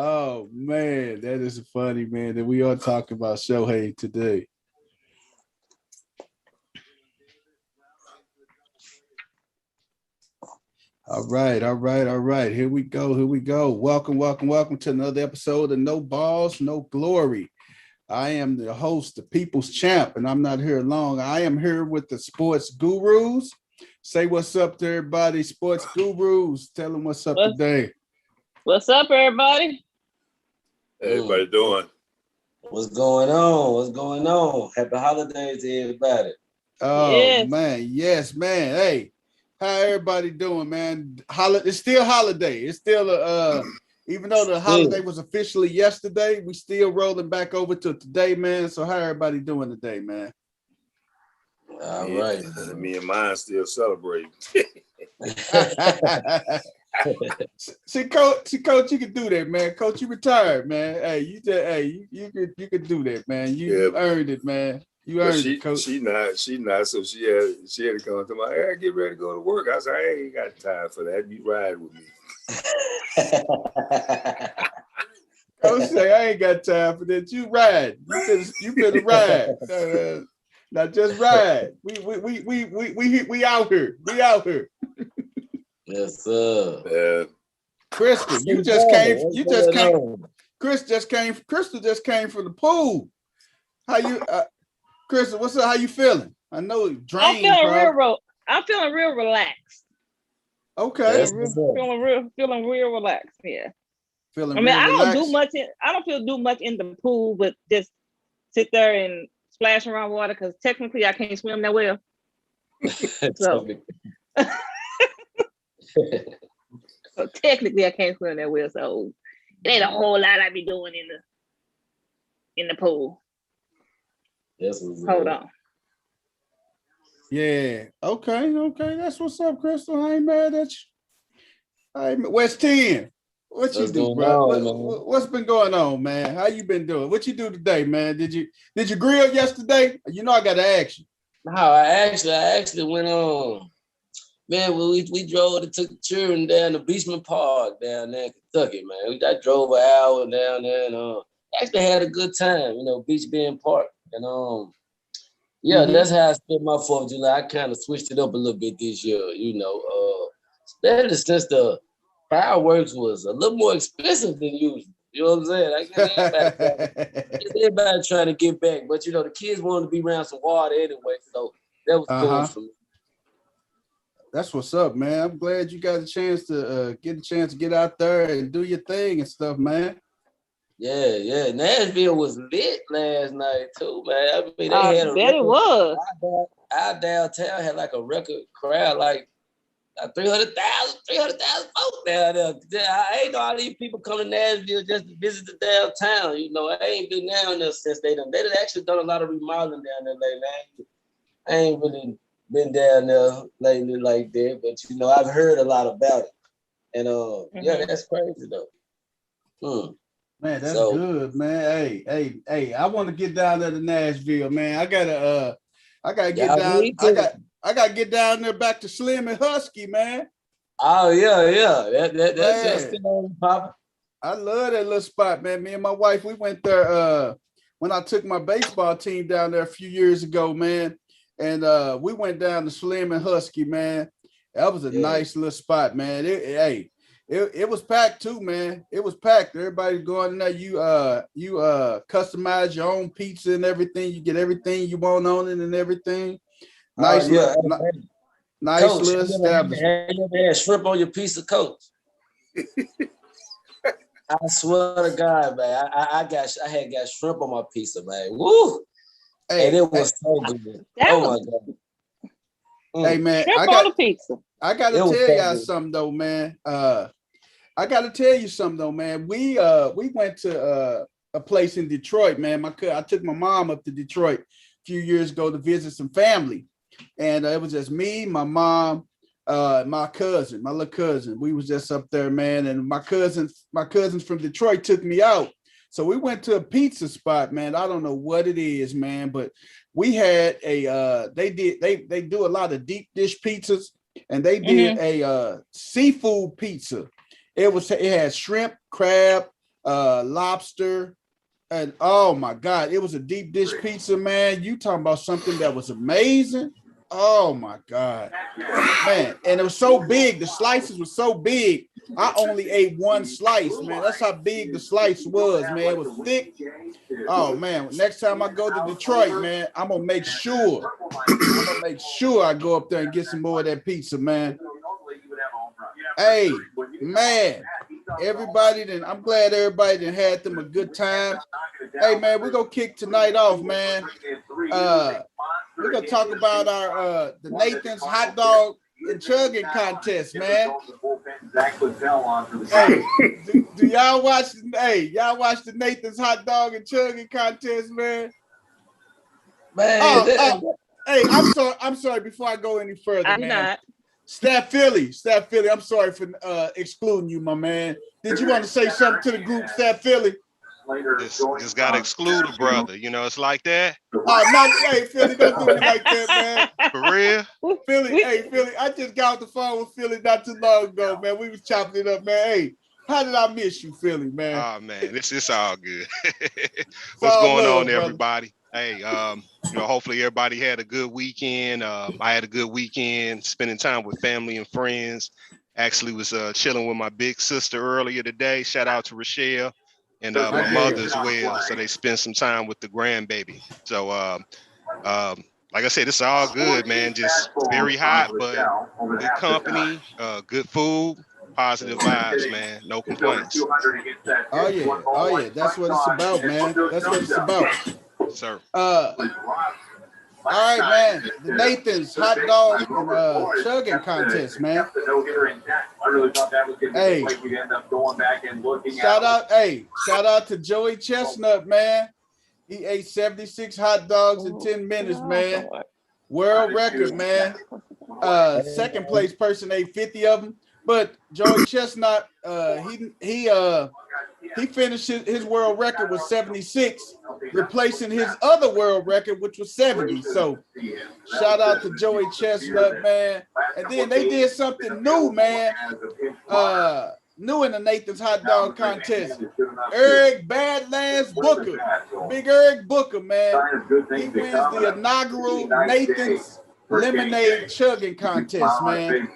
Oh man, that is funny, man. That we are talking about Shohei today. All right, all right, all right. Here we go. Here we go. Welcome to another episode of No Balls, No Glory. I am the host, the People's Champ, and I'm not here long. I am here with the sports gurus. Say what's up to everybody, sports gurus. Tell them what's up today. What's up, everybody? Everybody doing? What's going on? What's going on? Happy holidays to everybody. Oh, yes. Man. Yes, man. Hey, how everybody doing, man? It's still holiday. It's still even though the holiday was officially yesterday, we still rolling back over to today, man. So how everybody doing today, man? All right. Me and mine still celebrating. See, coach, you can do that, man. Coach, you retired, man. Hey, you could do that, man. You earned it, man. You earned it, coach. She not. So she had to come to my. Hey, get ready to go to work. I said, I ain't got time for that. You ride with me. Coach say, I ain't got time for that. You ride. You better ride. Not just ride. We out here. We out here. Yes, sir. Crystal, Crystal just came from the pool. How you, Crystal? What's up? How you feeling? I know drained. I'm feeling real relaxed. Okay. Feeling real relaxed. Yeah. Feeling. I don't do much. I don't do much in the pool, but just sit there and splash around water because technically I can't swim that well. So. So technically I can't swim that well, so it ain't a whole lot I be doing in the pool. Yes, hold on. Yeah. Okay. That's what's up, Crystal. I ain't mad at you. West 10. What you do, bro? What's been going on, man? How you been doing? What you do today, man? Did you grill yesterday? You know I gotta ask you. No, I actually went on. Man, we drove and took the children down to Beachman Park down there in Kentucky, man. I drove an hour down there and actually had a good time, Beach Bend Park. And that's how I spent my 4th of July. I kind of switched it up a little bit this year, especially since the fireworks was a little more expensive than usual. You know what I'm saying? I guess everybody trying to get back, but the kids wanted to be around some water anyway, so that was cool for me. That's what's up, man. I'm glad you got a chance to get out there and do your thing and stuff, man. Yeah. Nashville was lit last night too, man. I mean, they had it was. Our downtown had like a record crowd, like 300,000 folks down there. I ain't know all these people come to Nashville just to visit the downtown. I ain't been down there since they done actually done a lot of remodeling down there lately. I ain't really been down there lately like that, but I've heard a lot about it, and that's crazy though. Man, that's good, man. Hey, I want to get down there to Nashville, man. I gotta get down. I gotta get down there back to Slim and Husky, man. Oh yeah, that's still on, Papa. I love that little spot, man. Me and my wife, we went there when I took my baseball team down there a few years ago, man. And we went down to Slim and Husky, man. That was a nice little spot, man. It was packed too, man. It was packed. Everybody's going in there. You customize your own pizza and everything. You get everything you want on it and everything. Nice, nice Coach, little establishment. Have you ever had shrimp on your pizza, Coach? I swear to God, man. I had got shrimp on my pizza, man. Woo! And it was so good. My God. Hey, man, I got a pizza. I got to tell y'all something though, man. We went to a place in Detroit, man. I took my mom up to Detroit a few years ago to visit some family, and it was just me, my mom, my little cousin. We was just up there, man, and my cousins from Detroit took me out. So we went to a pizza spot, man. I don't know what it is, man, but we had they do a lot of deep dish pizzas, and they did a seafood pizza. It had shrimp, crab, lobster, and oh my God, it was a deep dish pizza, man. You talking about something that was amazing? Oh my God, man. And it was so big. The slices were so big. I only ate one slice, man. That's how big the slice was, man. It was thick. Oh man, next time I go to Detroit, man, I'm gonna make sure I go up there and get some more of that pizza, man. Hey, man, I'm glad everybody had them a good time. Hey man, we're gonna kick tonight off, man. We're gonna talk about our the Nathan's hot dog and chugging contest, man. Hey, do y'all watch? Hey, y'all watch the Nathan's hot dog and chugging contest, man? Man, hey, I'm sorry. Before I go any further, I'm man. not. Staff Philly. I'm sorry for excluding you, my man. Did you want to say something to the group, Staff Philly? Just got to exclude a brother. You know, it's like that. Hey, Philly, don't do me like that, man. For real? Philly, I just got off the phone with Philly not too long ago, man. We was chopping it up, man. Hey, how did I miss you, Philly, man? Oh, man, it's all good. What's going on, everybody? Hey, hopefully everybody had a good weekend. I had a good weekend spending time with family and friends. Actually was chilling with my big sister earlier today. Shout out to Rachel. And my mother as well, so they spent some time with the grandbaby. So, like I said, it's all good, man. Just very hot, but good company, good food, positive vibes, man. No complaints. Oh yeah, that's what it's about, man. That's what it's about, sir. All right, man. The Nathan's hot dog and chugging contest, man. Hey, shout out to Joey Chestnut, man. He ate 76 hot dogs in 10 minutes, man. World record, man. Second place person ate 50 of them. But Joey Chestnut, he finished his world record with 76, replacing his other world record, which was 70. So shout out to Joey Chestnut, man. And then they did something new, man. New in the Nathan's hot dog contest. Eric Badlands Booker. Big Eric Booker, man. He wins the inaugural Nathan's Lemonade Chugging Contest, man.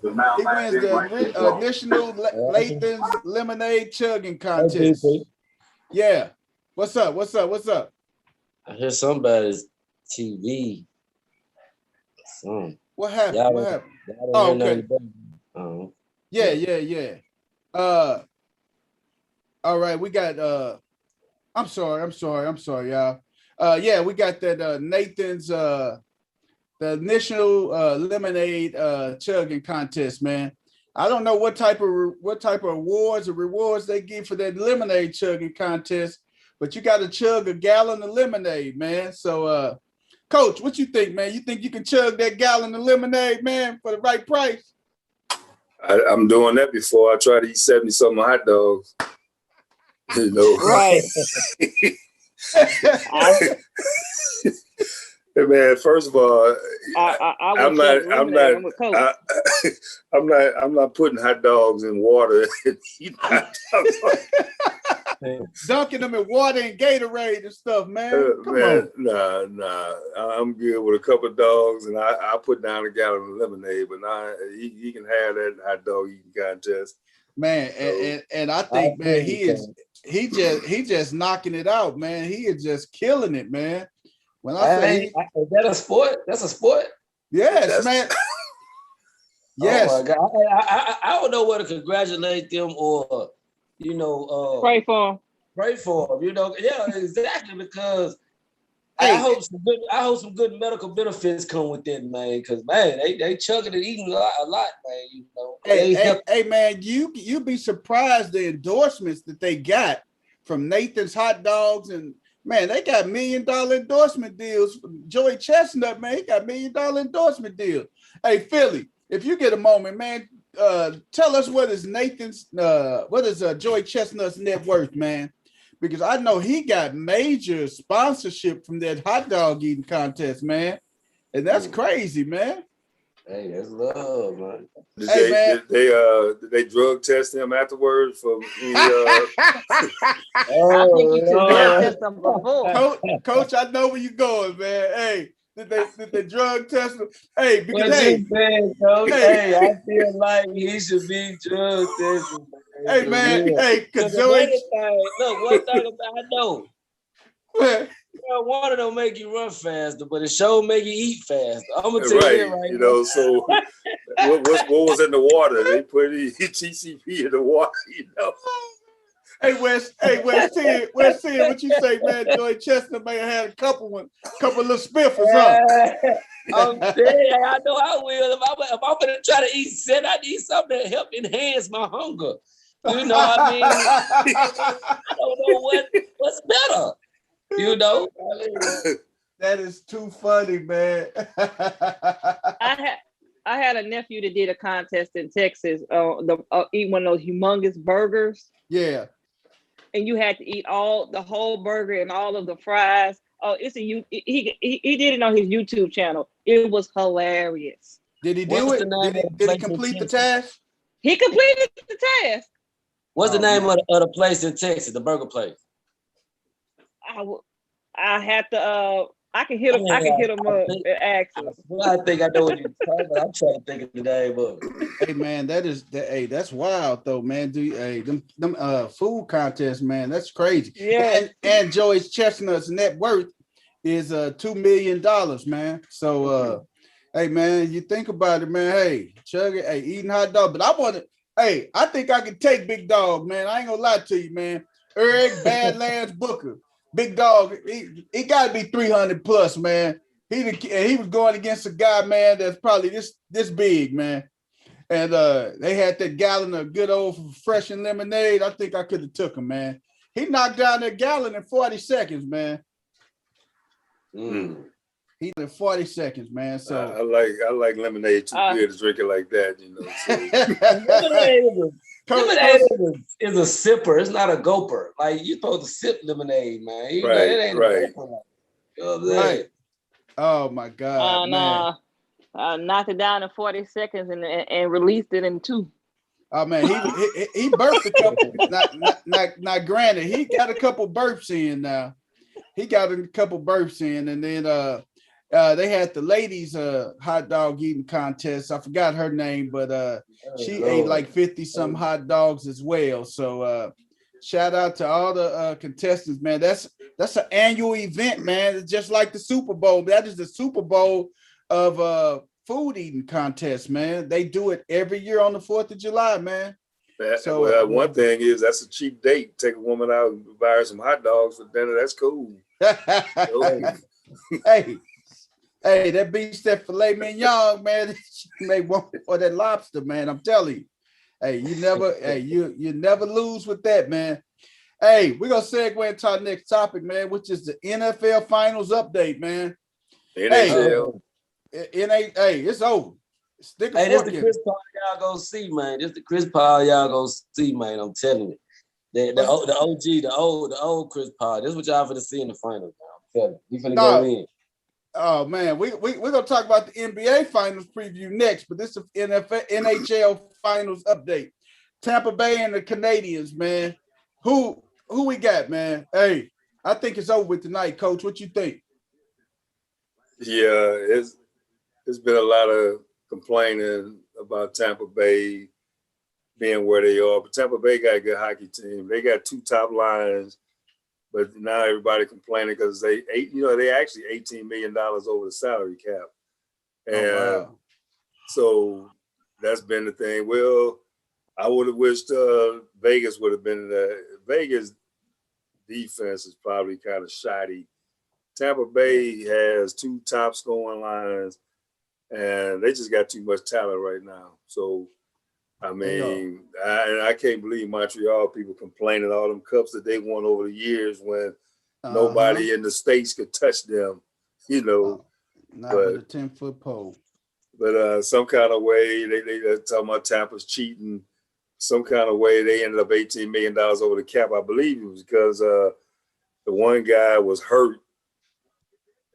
He wins the additional Nathan's Lemonade Chugging Contest. Yeah. What's up? I hear somebody's TV. What happened? Oh, okay. Yeah. All right, we got I'm sorry, y'all. Yeah, we got that Nathan's the initial lemonade chugging contest, man. I don't know what type of awards or rewards they give for that lemonade chugging contest, but you got to chug a gallon of lemonade, man. So, Coach, what you think, man? You think you can chug that gallon of lemonade, man, for the right price? I'm doing that before I try to eat 70-something hot dogs. You know, right? Hey man, first of all, I'm not putting hot dogs in water. Dunking them in water and Gatorade and stuff, man. Come on. Nah. I'm good with a couple of dogs, and I put down a gallon of lemonade. But he can have that hot dog eating contest, man. And I think, man, he just knocking it out, man. He is just killing it, man. When I say is that a sport? That's a sport. Yes, man. Yes. Oh my God. I don't know whether to congratulate them or, pray for them. Yeah, exactly. Because I hope some good medical benefits come with that, man. Because man, they chugging and eating a lot, man. Hey, man, you be surprised the endorsements that they got from Nathan's hot dogs, and man, they got $1 million endorsement deals. Joey Chestnut, man, he got $1 million endorsement deal. Hey, Philly, if you get a moment, man, tell us what is Joey Chestnut's net worth, man? Because I know he got major sponsorship from that hot dog eating contest, man. And that's crazy, man. Hey, that's love, man. Did they drug test him afterwards for I think you should drug test them before. Coach, I know where you're going, man. Hey, did they drug test him? Hey, because What you saying, Coach? Hey, I feel like he should be drug tested. Hey, man. Hey, because look, one thing about I know. What? One of them make you run faster, but it sure make you eat faster. I'm gonna tell you right now. So what was in the water? They put TCP in the water, Hey, Wes 10, what you say, man? Joey Chestnut may have had a couple little spiffers, huh? I'm saying, I know I will. If I'm gonna try to eat set, I need something to help enhance my hunger. You know what I mean? I don't know what's better. You know, that is too funny, man. I had a nephew that did a contest in Texas. Eat one of those humongous burgers. Yeah, and you had to eat the whole burger and all of the fries. Oh, he did it on his YouTube channel. It was hilarious. Did he do it? Did he complete the task? He completed the task. What's the name of the place in Texas? The burger place. I had to. I can hit him. I can hit him up and ask him. I think I know what you're talking about. I'm trying to think of the name of it. Hey man, that's wild though, man. Them food contests, man, that's crazy. Yeah. And Joey Chestnut's net worth is $2 million, man. So hey man, you think about it, man. Hey, chugging, hey, eating hot dog. But I think I can take Big Dog, man. I ain't gonna lie to you, man. Eric Badlands Booker. Big Dog, he got to be 300 plus, man. He was going against a guy, man, that's probably this big, man. And they had that gallon of good old fresh and lemonade. I think I could have took him, man. He knocked down that gallon in 40 seconds, man. He in 40 seconds, man. So I like lemonade too good to drink it like that, you know. So. Lemonade is a sipper. It's not a gulper. Like you're supposed to sip lemonade, man. You know, it ain't right. A gulper. You know what I'm saying? Oh my God, man. Knocked it down in 40 seconds and released it in 2. Oh man, he burped a couple. Not granted, he got a couple burps in now. He got a couple burps in, and then they had the ladies hot dog eating contest. I forgot her name, but she ate like 50 some hot dogs as well. So shout out to all the contestants, man. That's an annual event, man. It's just like the Super Bowl. That is the Super Bowl of food eating contest, man. They do it every year on the 4th of July, man. So one thing is that's a cheap date. Take a woman out and buy her some hot dogs for dinner. That's cool. Hey, that beef, that filet mignon, man, she may want for that lobster, man. I'm telling you. Hey, you never lose with that, man. Hey, we're gonna segue into our next topic, man, which is the NFL Finals update, man. NHL. It's over. This the Chris Paul y'all gonna see, man. This the Chris Paul y'all gonna see, man. I'm telling you. The OG, the old Chris Paul. This is what y'all finna see in the finals, man. I'm telling you. We finna go in. Oh man, we're gonna talk about the NBA Finals preview next, but this is NHL Finals update. Tampa Bay and the Canadians, man. Who we got, man? Hey, I think it's over with tonight, Coach. What you think? Yeah, it's been a lot of complaining about Tampa Bay being where they are, but Tampa Bay got a good hockey team. They got 2 top lines. But now everybody complaining because they actually $18 million over the salary cap. And so that's been the thing. Well, I would have wished Vegas would have been the Vegas defense is probably kind of shoddy. Tampa Bay has 2 top scoring lines, and they just got too much talent right now. So I mean, I can't believe Montreal people complaining all them cups that they won over the years when nobody in the States could touch them, you know. Not with a 10-foot pole. But some kind of way, they're talking about Tampa's cheating. Some kind of way, they ended up $18 million over the cap. I believe it was because the one guy was hurt.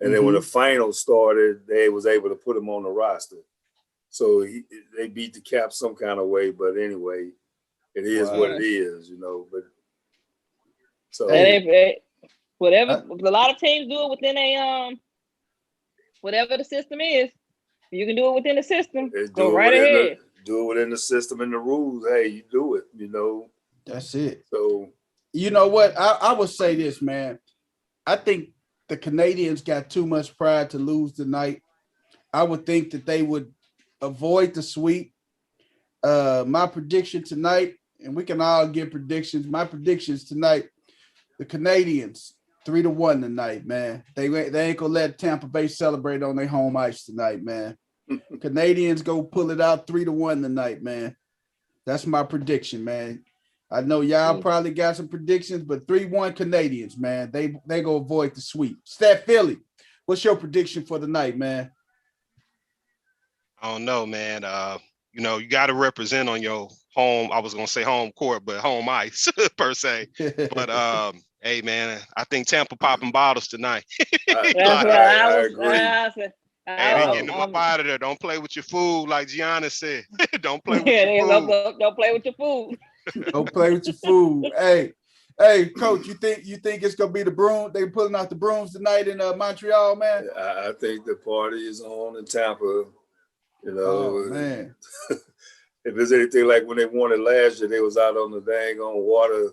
And then when the finals started, they was able to put him on the roster. So they beat the Caps some kind of way. But anyway, it is what it is, But so whatever a lot of teams do it within a whatever the system is, you can do it within the system. Go right ahead. Do it within the system and the rules. Hey, you do it. That's it. So you know what? I would say this, man. I think the Canadians got too much pride to lose tonight. I would think that they would avoid the sweep. My prediction tonight, and we can all give predictions. My predictions tonight, the Canadians 3-1 tonight, man. They ain't gonna let Tampa Bay celebrate on their home ice tonight, man. Canadians go pull it out 3-1 tonight, man. That's my prediction, man. I know y'all probably got some predictions, but 3-1 Canadians, man. They go avoid the sweep. Stat Philly, what's your prediction for the night, man? I don't know, man. You got to represent on your home. I was gonna say home court, but home ice per se. But hey, man, I think Tampa popping bottles tonight. That's what I agree. Hey, they getting them up out of there. Don't play with your food, like Gianna said. Don't play with your food. Don't play with your food. Don't play with your food. Hey, Coach, you think it's gonna be the broom? They pulling out the brooms tonight in Montreal, man? I think the party is on in Tampa. Oh, man. If there's anything like when they won it last year, they was out on the dang on water,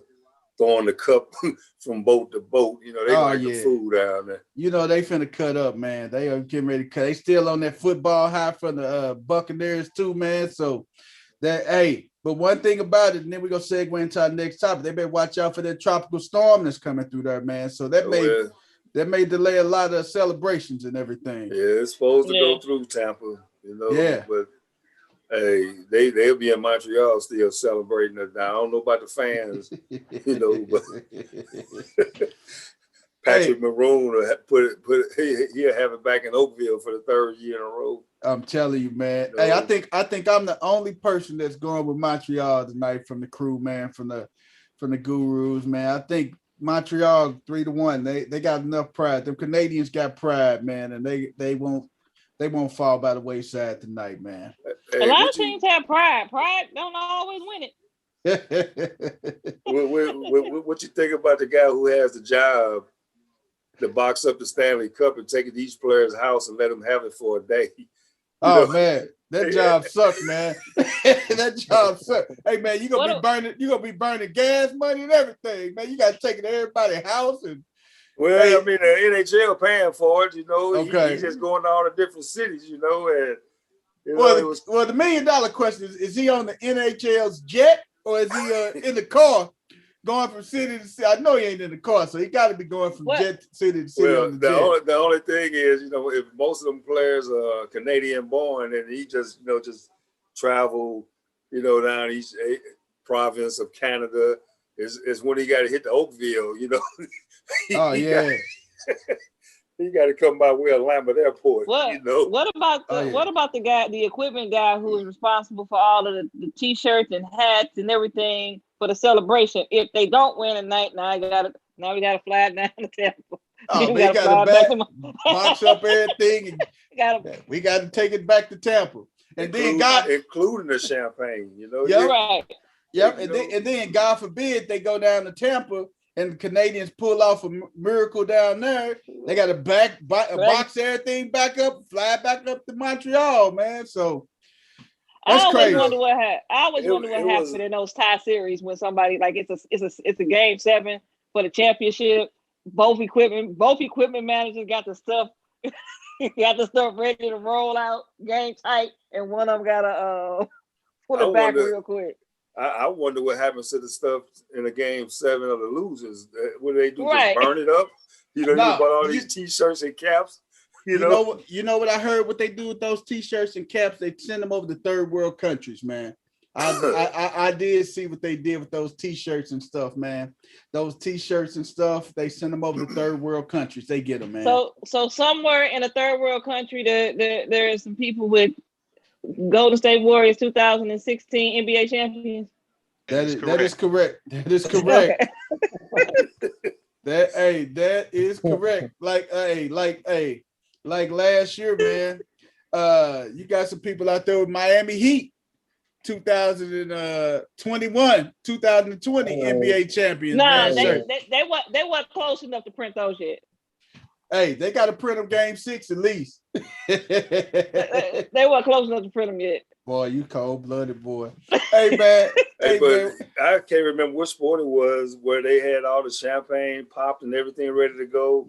throwing the cup from boat to boat. They like the food down there. They finna cut up, man. They are getting ready to cut. They still on that football high from the Buccaneers too, man. So but one thing about it, and then we're gonna segue into our next topic. They better watch out for that tropical storm that's coming through there, man. So that may delay a lot of celebrations and everything. Yeah, it's supposed to go through Tampa, Yeah. But hey, they'll be in Montreal still celebrating it. Now I don't know about the fans, but Patrick Maroon will he'll have it back in Oakville for the third year in a row. I'm telling you, man. Hey, I think I'm the only person that's going with Montreal tonight from the crew, man, from the Gurus, man. I think Montreal 3-1. They got enough pride. The Canadians got pride, man, and they won't fall by the wayside tonight, man. Hey, a lot of teams have pride. Pride don't always win it. What you think about the guy who has the job to box up the Stanley Cup and take it to each player's house and let them have it for a day? Man, that job sucks, man. That job sucks. Hey, man, you're gonna be burning gas money and everything, man. You gotta take it to everybody's house and. Well, I mean, the NHL paying for it, Okay. He's just going to all the different cities, and well, the $1 million question is he on the NHL's jet or is he in the car going from city to city? I know he ain't in the car, so he got to be going from jet to city to city. Well, the only thing is, if most of them players are Canadian born and he just travel, down each province of Canada, is when he got to hit the Oakville, Oh yeah. He got to come by way of Lambert Airport. What about the equipment guy who is responsible for all of the t-shirts and hats and everything for the celebration? If they don't win tonight, now we gotta fly down to Tampa. Oh, we gotta box up everything. We gotta take it back to Tampa. And including the champagne, You're right. Yep, and then God forbid they go down to Tampa and the Canadians pull off a miracle down there. They got to box everything back up, fly back up to Montreal, man. So that's crazy. I always wonder what happened in those tie series when somebody it's a game 7 for the championship. Both equipment managers got the stuff ready to roll out, game tight, and one of them got to pull it back real quick. I wonder what happens to the stuff in a game 7 of the losers. What do they do? Just burn it up? You bought all these t-shirts and caps. You know what I heard? What they do with those t-shirts and caps? They send them over to third world countries, man. I did see what they did with those t-shirts and stuff, man. Those t-shirts and stuff, they send them over to third world countries. They get them, man. So somewhere in a third world country, there is some people with Golden State Warriors 2016 NBA champions. That is correct. That is correct. That is correct. Like last year, man. You got some people out there with Miami Heat, 2021, 2020 NBA champions. Nah, man. they weren't close enough to print those yet. Hey, they got to print them game 6 at least. They weren't close enough to print them yet. Boy, you cold-blooded boy. Hey, man. Hey, but man. I can't remember which sport it was where they had all the champagne popped and everything ready to go.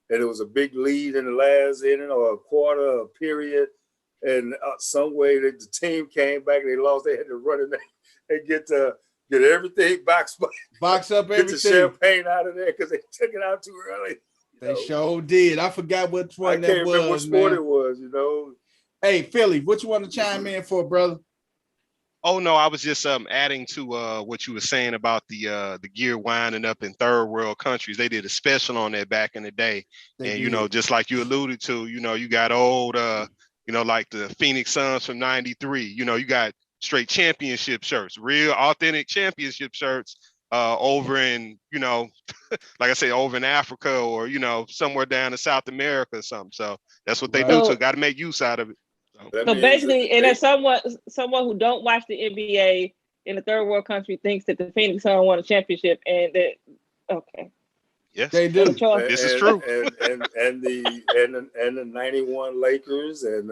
And it was a big lead in the last inning or a quarter, a period. And some way the team came back and they lost. They had to run in there and get everything box up everything. Get the champagne out of there because they took it out too early. They sure did. I forgot which one that was. I can't remember what sport it was, Hey, Philly, what you want to chime in for, brother? Oh no, I was just adding to what you were saying about the gear winding up in third world countries. They did a special on that back in the day, and just like you alluded to, you got old, like the Phoenix Suns from '93. You got straight championship shirts, real authentic championship shirts over in like I say, over in Africa or somewhere down in South America or something. So that's what they do. So got to make use out of it. So basically, and as someone who don't watch the NBA in a third world country thinks that the Phoenix Suns won a championship, and that yes, they do. This is true. And the '91 Lakers, and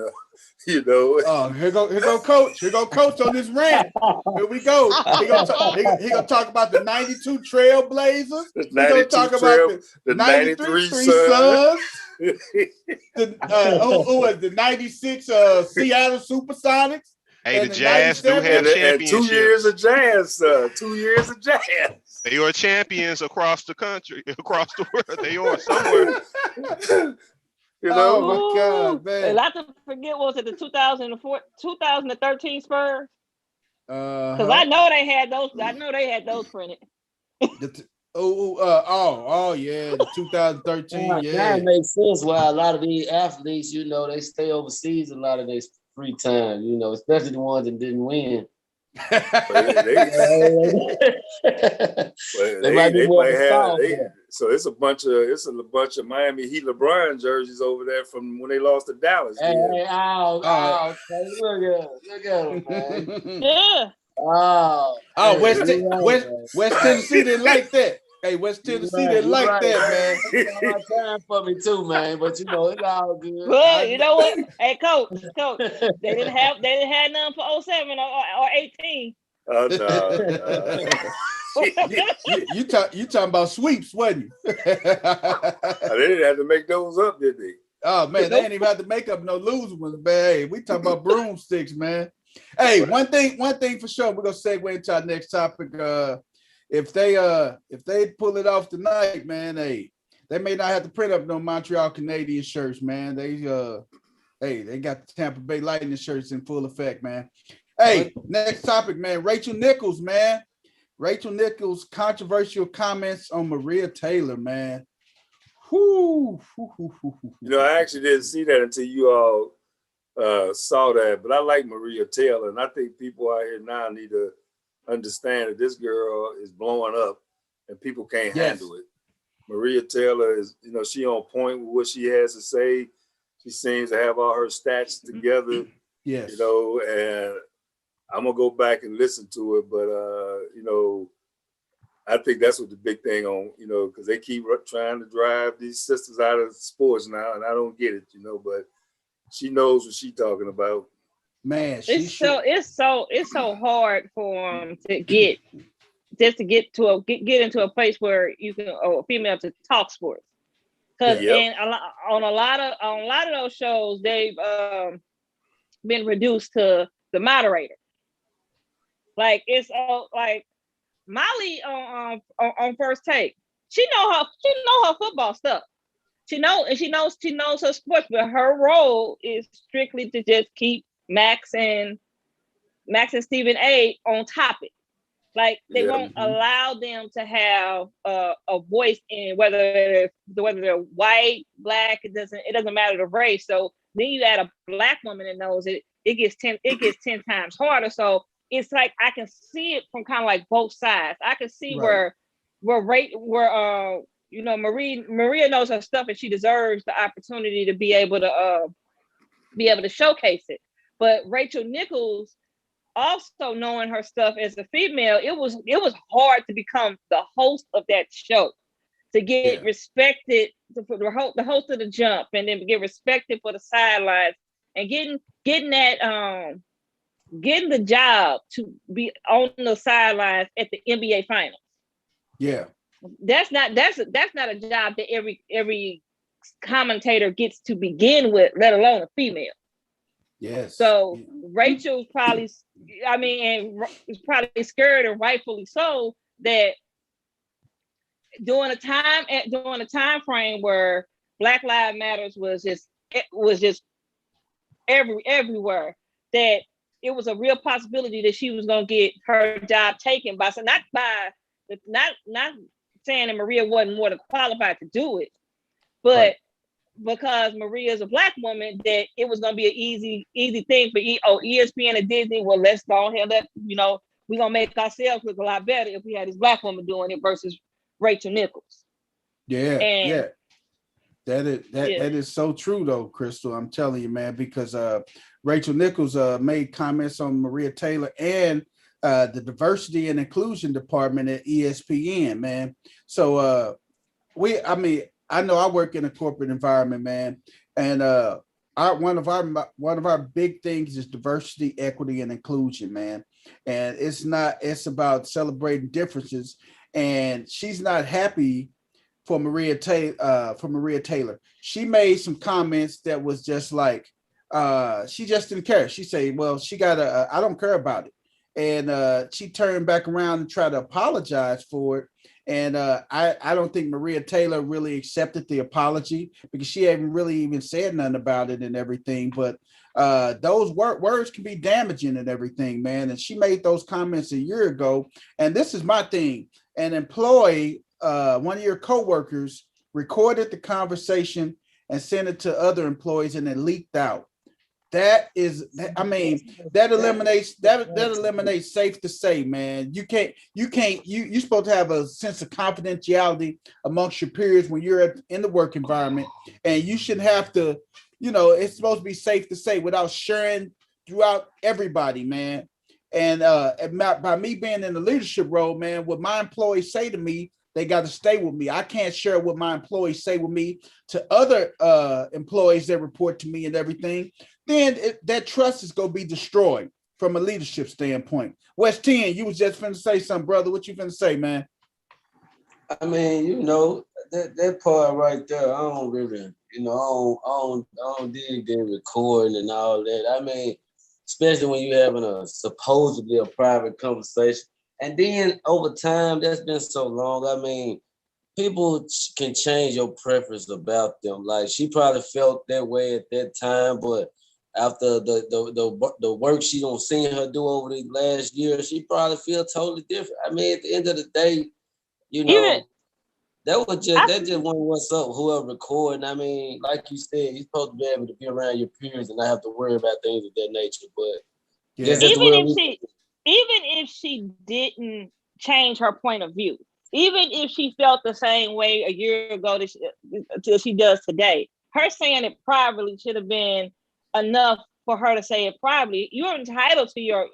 Oh, here go Coach. Here go Coach on this rant. Here we go. He gonna talk about the '92 Trailblazers. He gonna talk about the '93 Suns. The '96 Seattle Supersonics. Hey, the Jazz do have championships. 2 years of Jazz, 2 years of Jazz. They are champions across the country, across the world. They are somewhere. Oh my God, man! And not to forget, was it the 2013 Spurs? Because I know they had those. I know they had those printed. Oh yeah, the 2013. Yeah, that makes sense. Why a lot of these athletes, they stay overseas a lot of their free time. Especially the ones that didn't win. So it's a bunch of Miami Heat LeBron jerseys over there from when they lost to Dallas. Look at them, man. Yeah. West Tennessee didn't like that. Hey, West Tennessee didn't like that, man. It's time for me too, man. But it's all good. Well, you know what? Hey, coach, they didn't have none for 07 or 18. Oh no. You talking about sweeps, wasn't you? They didn't have to make those up, did they? Oh man, they didn't even have to make up no losing ones, man. Hey, we talking about broomsticks, man. Hey, one thing for sure. We're gonna segue into our next topic. If they pull it off tonight, man, hey, they may not have to print up no Montreal Canadian shirts, man. They got the Tampa Bay Lightning shirts in full effect, man. Hey, next topic, man. Rachel Nichols, man. Rachel Nichols' controversial comments on Maria Taylor, man. I actually didn't see that until you all saw that, but I like Maria Taylor, and I think people out here now need to understand that this girl is blowing up and people can't handle it. Maria Taylor is, she on point with what she has to say. She seems to have all her stats together. Yes. And I'm gonna go back and listen to it, but I think that's what the big thing on, because they keep trying to drive these sisters out of sports now, and I don't get it, but she knows what she's talking about. Man, it's so hard for them to get into a place where you can a female to talk sports, because on a lot of those shows they've been reduced to the moderator. Like it's like Molly on First Take. She know her football stuff. She knows her sports, but her role is strictly to just keep Max and Stephen A on topic. Like they won't allow them to have a voice in whether they're white, black. It doesn't matter the race. So then you add a black woman that knows it. It gets 10 times harder. So it's like I can see it from kind of like both sides. I can see where Maria knows her stuff and she deserves the opportunity to be able to be able to showcase it. But Rachel Nichols, also knowing her stuff as a female, it was hard to become the host of that show, to get respected for the host of the jump, and then get respected for the sidelines, and getting the job to be on the sidelines at the NBA Finals. Yeah, that's not a job that every commentator gets to begin with, let alone a female. Yes. So Rachel's probably, and is probably scared, and rightfully so, that during a time frame where Black Lives Matters was just everywhere, that it was a real possibility that she was gonna get her job taken by, not saying that Maria wasn't more than qualified to do it, but right, because Maria is a Black woman, that it was gonna be an easy thing for ESPN and Disney. Well, let's go ahead, we're gonna make ourselves look a lot better if we had this Black woman doing it versus Rachel Nichols. Yeah. That is so true though, Crystal. I'm telling you, man, because Rachel Nichols made comments on Maria Taylor and the diversity and inclusion department at ESPN, man. So I know I work in a corporate environment, man, and one of our big things is diversity, equity, and inclusion, man. And it's about celebrating differences. And she's not happy for Maria Taylor. She made some comments that was just like, she just didn't care. She said, well, she got I don't care about it. And she turned back around and tried to apologize for it. And I don't think Maria Taylor really accepted the apology, because she hadn't really even said nothing about it and everything. But those words can be damaging and everything, man. And she made those comments a year ago. And this is my thing. An employee, one of your coworkers, recorded the conversation and sent it to other employees, and it leaked out. That eliminates safe to say, man. You're supposed to have a sense of confidentiality amongst your peers when you're in the work environment, and you shouldn't have to, it's supposed to be safe to say without sharing throughout everybody, man. And by me being in the leadership role, man, what my employees say to me, they got to stay with me. I can't share what my employees say with me to other employees that report to me and everything. Then that trust is going to be destroyed from a leadership standpoint. West 10, you was just finna say something, brother. What you finna say, man? I mean, that part right there, I don't really, I don't dig in recording and all that. I mean, especially when you're having a supposedly a private conversation. And then over time, that's been so long. I mean, people can change your preference about them. Like, she probably felt that way at that time, but after the work she don't seen her do over the last year, she probably feel totally different. I mean, at the end of the day, that just what's up, whoever recording. I mean, like you said, you're supposed to be able to be around your peers and not have to worry about things of that nature. But even if she didn't change her point of view, even if she felt the same way a year ago that she does today, her saying it privately should have been enough for her to say it privately. You're entitled to your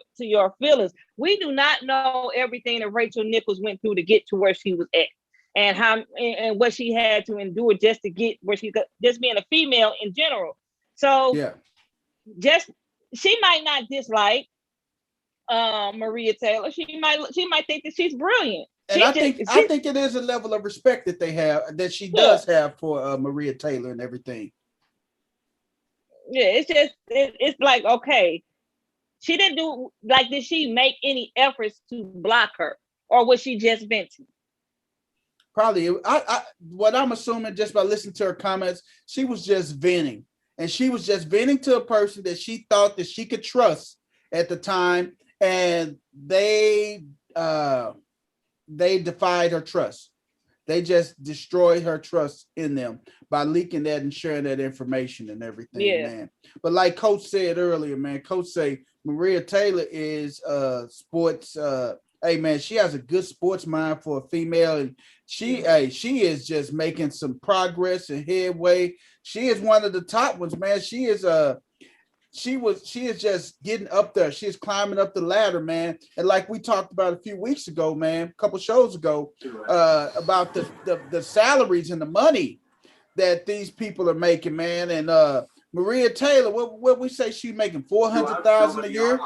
feelings. We do not know everything that Rachel Nichols went through to get to where she was at, and how and what she had to endure just to get where she got, just being a female in general. So she might not dislike Maria Taylor. She might think that she's brilliant. And I think it is a level of respect that they have, that she does have for Maria Taylor and everything. Yeah, it's like, okay, she didn't do, like, did she make any efforts to block her, or was she just venting? Probably. What I'm assuming just by listening to her comments, she was just venting, and she was just venting to a person that she thought that she could trust at the time, and they defied her trust. They just destroyed her trust in them by leaking that and sharing that information and everything, man. But like Coach said earlier, man, Coach say Maria Taylor is sports. Hey, man, she has a good sports mind for a female, and she is just making some progress and headway. She is one of the top ones, man. She is she is just getting up there. She is climbing up the ladder, man. And like we talked about a few weeks ago, man, a couple shows ago, about the salaries and the money that these people are making, man. And Maria Taylor, what we say she's making $400,000 a year,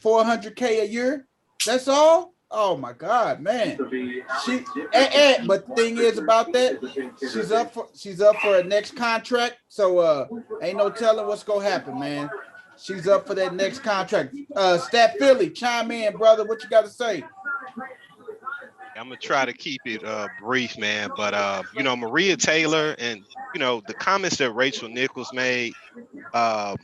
400K a year. That's all. Oh my God, man. But the thing is about that, she's up for a next contract. So ain't no telling what's gonna happen, man. She's up for that next contract. Stat Philly, chime in, brother. What you got to say? I'm gonna try to keep it brief, man. But Maria Taylor and the comments that Rachel Nichols made, kind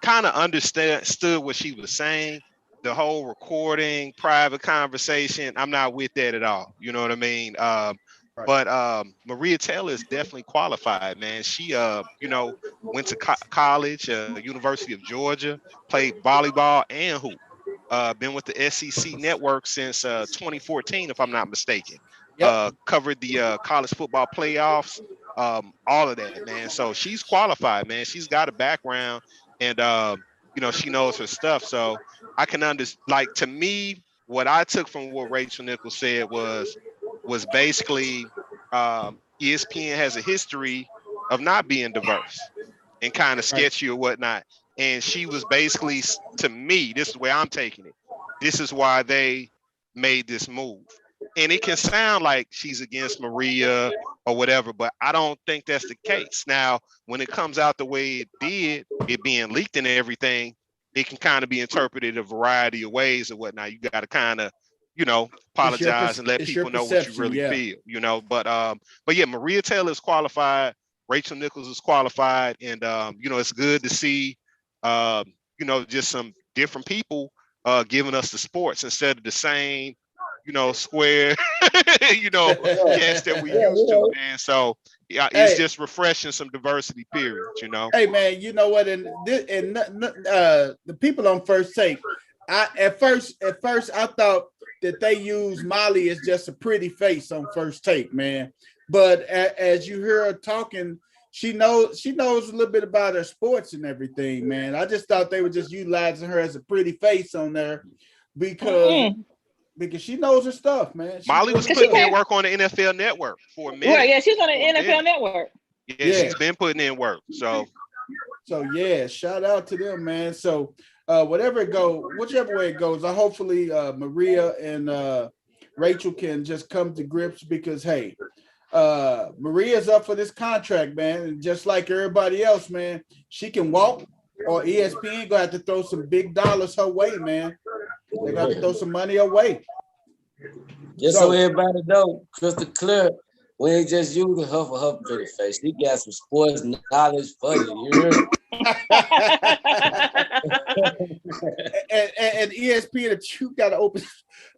of understood what she was saying. The whole recording, private conversation, I'm not with that at all. You know what I mean? Right. But Maria Taylor is definitely qualified, man. She, went to college, University of Georgia, played volleyball and hoop. Been with the SEC network since 2014, if I'm not mistaken. Yep. Covered the college football playoffs, all of that, man. So she's qualified, man. She's got a background, and she knows her stuff. So I can understand. Like, to me, what I took from what Rachel Nichols said was basically ESPN has a history of not being diverse and kind of sketchy or whatnot. And she was basically, to me, this is the way I'm taking it. This is why they made this move. And it can sound like she's against Maria or whatever, but I don't think that's the case. Now, when it comes out the way it did, it being leaked and everything, it can kind of be interpreted a variety of ways or whatnot. You got to kind of, apologize and let people know what you really feel, But yeah, Maria Taylor is qualified. Rachel Nichols is qualified. And, it's good to see, just some different people giving us the sports instead of the same, square, cast that we used to, man. So yeah, it's just refreshing some diversity, period, Hey, man, you know what? And the people on First Take, at first I thought that they use Molly as just a pretty face on First Take, man. But as you hear her talking, she knows a little bit about her sports and everything, man. I just thought they were just utilizing her as a pretty face on there because she knows her stuff, man. Molly was putting in work on the NFL Network for a minute. Right, yeah, she's on the NFL Network. Yeah, she's been putting in work. So yeah, shout out to them, man. So whichever way it goes, hopefully Maria and Rachel can just come to grips because, hey, Maria's up for this contract, man. And just like everybody else, man, she can walk, or ESPN gonna have to throw some big dollars her way, man. They got to throw some money her way. Just so everybody know, crystal clear, we ain't just using her for her pretty face. She got some sports knowledge for you. You heard? and ESPN, if you got to open,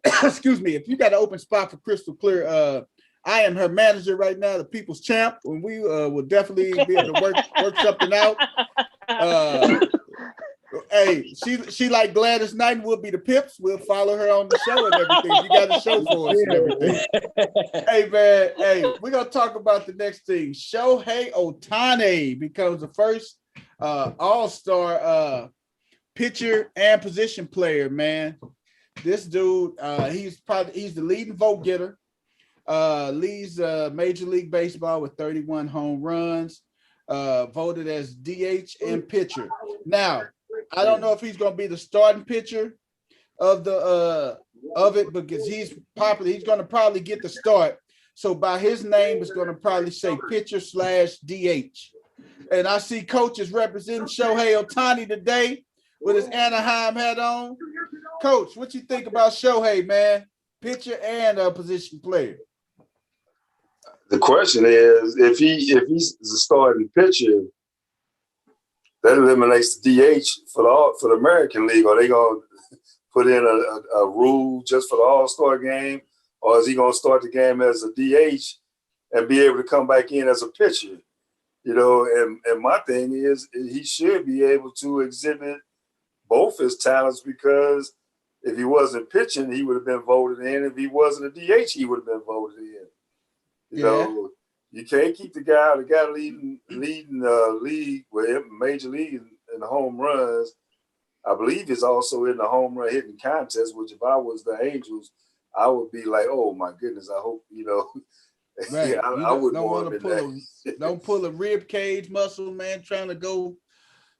excuse me, if you got an open spot for crystal clear, I am her manager right now, the people's champ, and we will definitely be able to work something out. Hey, she like Gladys Knight, will be the Pips. We'll follow her on the show and everything. You got a show for us and everything. Hey, man, we're going to talk about the next thing. Shohei Ohtani becomes the first All-Star pitcher and position player, man. This dude, he's the leading vote getter. Leads Major League Baseball with 31 home runs, voted as DH and pitcher. Now, I don't know if he's going to be the starting pitcher of it because he's popular. He's going to probably get the start. So by his name, it's going to probably say pitcher/DH. And I see coaches representing Shohei Ohtani today with his Anaheim hat on. Coach, what you think about Shohei, man? Pitcher and a position player. The question is, if he's the starting pitcher, that eliminates the DH for the American League. Are they going to put in a rule just for the All-Star game, or is he going to start the game as a DH and be able to come back in as a pitcher? And my thing is, he should be able to exhibit both his talents, because if he wasn't pitching, he would have been voted in. If he wasn't a DH, he would have been voted in. You You can't keep the guy leading the league with major league in the home runs. I believe is also in the home run hitting contest, which if I was the Angels, I would be like, oh my goodness, I hope, Right. I wouldn't want him in that. Don't pull a rib cage muscle, man, trying to go.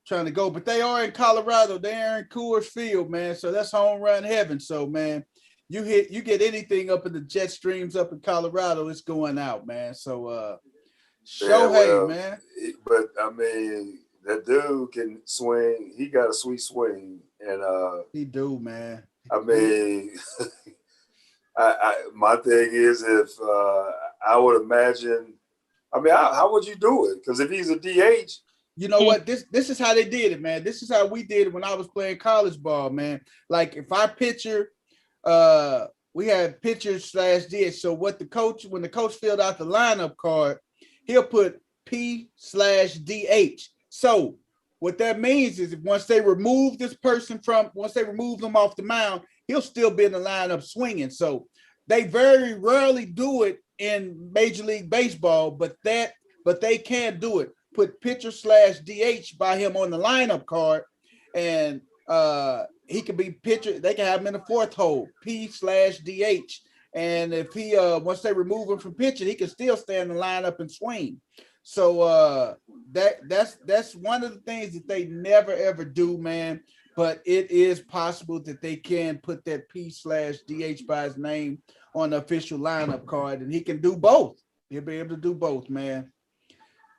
But they are in Colorado. They are in Coors Field, man. So that's home run heaven. So, man, you get anything up in the jet streams up in Colorado, it's going out, man. So Shohei, man. But I mean, that dude can swing. He got a sweet swing. And he do, man. I mean, my thing is if I would imagine, I mean, how would you do it? Because if he's a DH, you know what? This is how they did it, man. This is how we did it when I was playing college ball, man. Like if our pitcher, we had pitcher / DH. So when the coach filled out the lineup card, he'll put P/DH. So what that means is once they remove them off the mound, he'll still be in the lineup swinging. So they very rarely do it in Major League Baseball, but they can do it. Put pitcher / DH by him on the lineup card, and he could be pitcher. They can have him in the fourth hole, P/DH. And if he once they remove him from pitching, he can still stay in the lineup and swing. So that's one of the things that they never ever do, man. But it is possible that they can put that P/DH by his name on the official lineup card, and he can do both. He'll be able to do both, man.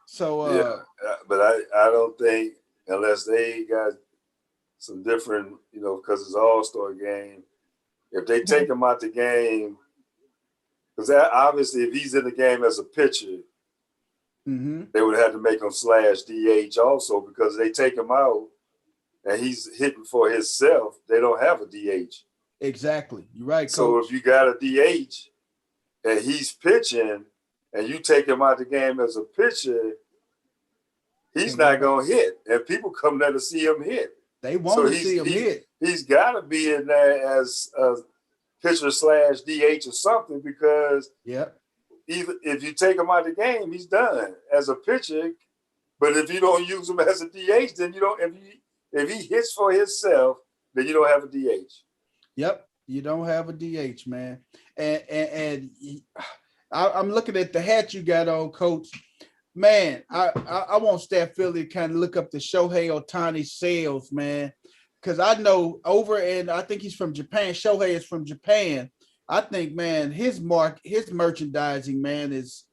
So yeah, but I don't think unless they got some different, because it's an All-Star game, if they take him out the game, because obviously if he's in the game as a pitcher, they would have to make him /DH also, because they take him out and he's hitting for himself, they don't have a DH. Exactly. You're right, Coach. So if you got a DH and he's pitching and you take him out the game as a pitcher, he's not going to hit. And people come there to see him hit. They want to see him hit. He's got to be in there as a pitcher /DH or something, because even if you take him out of the game, he's done as a pitcher. But if you don't use him as a DH, then you don't. If he hits for himself, then you don't have a DH. Yep, you don't have a DH, man. And I'm looking at the hat you got on, Coach. Man, I want Stat Philly to kind of look up the Shohei Ohtani sales, man, because I know I think he's from Japan. Shohei is from Japan. I think, man, his merchandising, man, is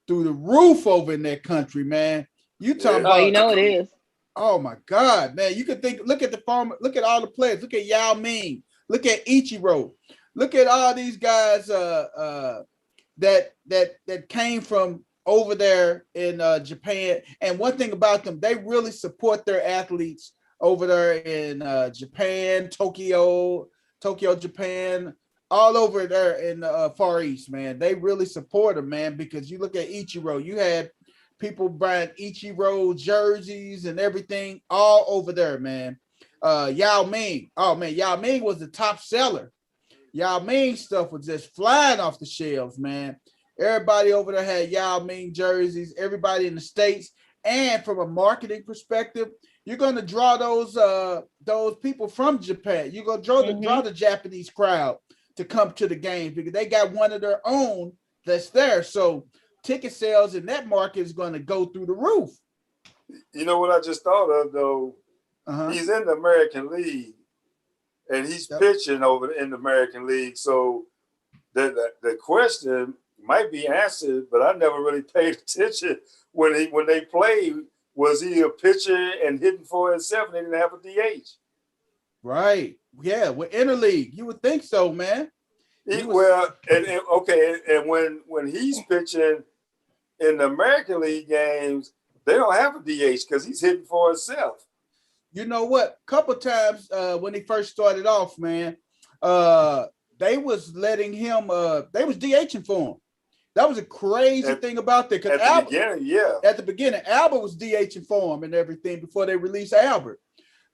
through the roof over in that country, man. You talking about? Oh, it is. Oh my God, man! You could look at the farmer. Look at all the players. Look at Yao Ming. Look at Ichiro. Look at all these guys that came from over there in Japan. And one thing about them, they really support their athletes over there in Japan, Tokyo, Japan, all over there in the Far East, man. They really support them, man, because you look at Ichiro, you had people buying Ichiro jerseys and everything all over there, man. Yao Ming. Oh, man, Yao Ming was the top seller. Yao Ming stuff was just flying off the shelves, man. Everybody over there had Yao Ming jerseys, everybody in the States. And from a marketing perspective, you're going to draw those people from Japan. You're going to draw the Japanese crowd to come to the games because they got one of their own that's there. So ticket sales in that market is going to go through the roof. You know what I just thought of, though? He's in the American League, and he's pitching over in the American League. So the question might be answered, but I never really paid attention when they played. Was he a pitcher and hitting for himself, and they didn't have a DH? Right. Yeah. With interleague, you would think so, man. And when he's pitching in the American League games, they don't have a DH because he's hitting for himself. You know what? A couple times when he first started off, man, they was letting him. They was DHing for him. That was a crazy thing about that. At the beginning, Albert was DHing for him and everything before they released Albert,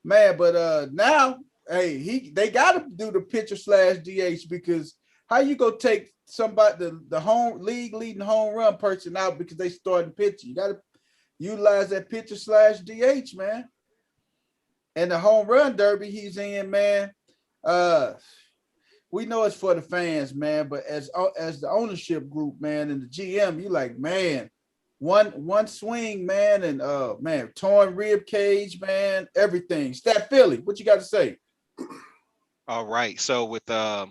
man. But now, hey, they got to do the pitcher /DH because How you go take somebody the home league leading home run person out because they starting pitching? You got to utilize that pitcher / DH, man. And the home run derby he's in, man. We know it's for the fans, man. But as the ownership group, man, and the GM, you like, man, one swing, man, and man, torn rib cage, man, everything. Stat Philly, what you got to say? All right. So with the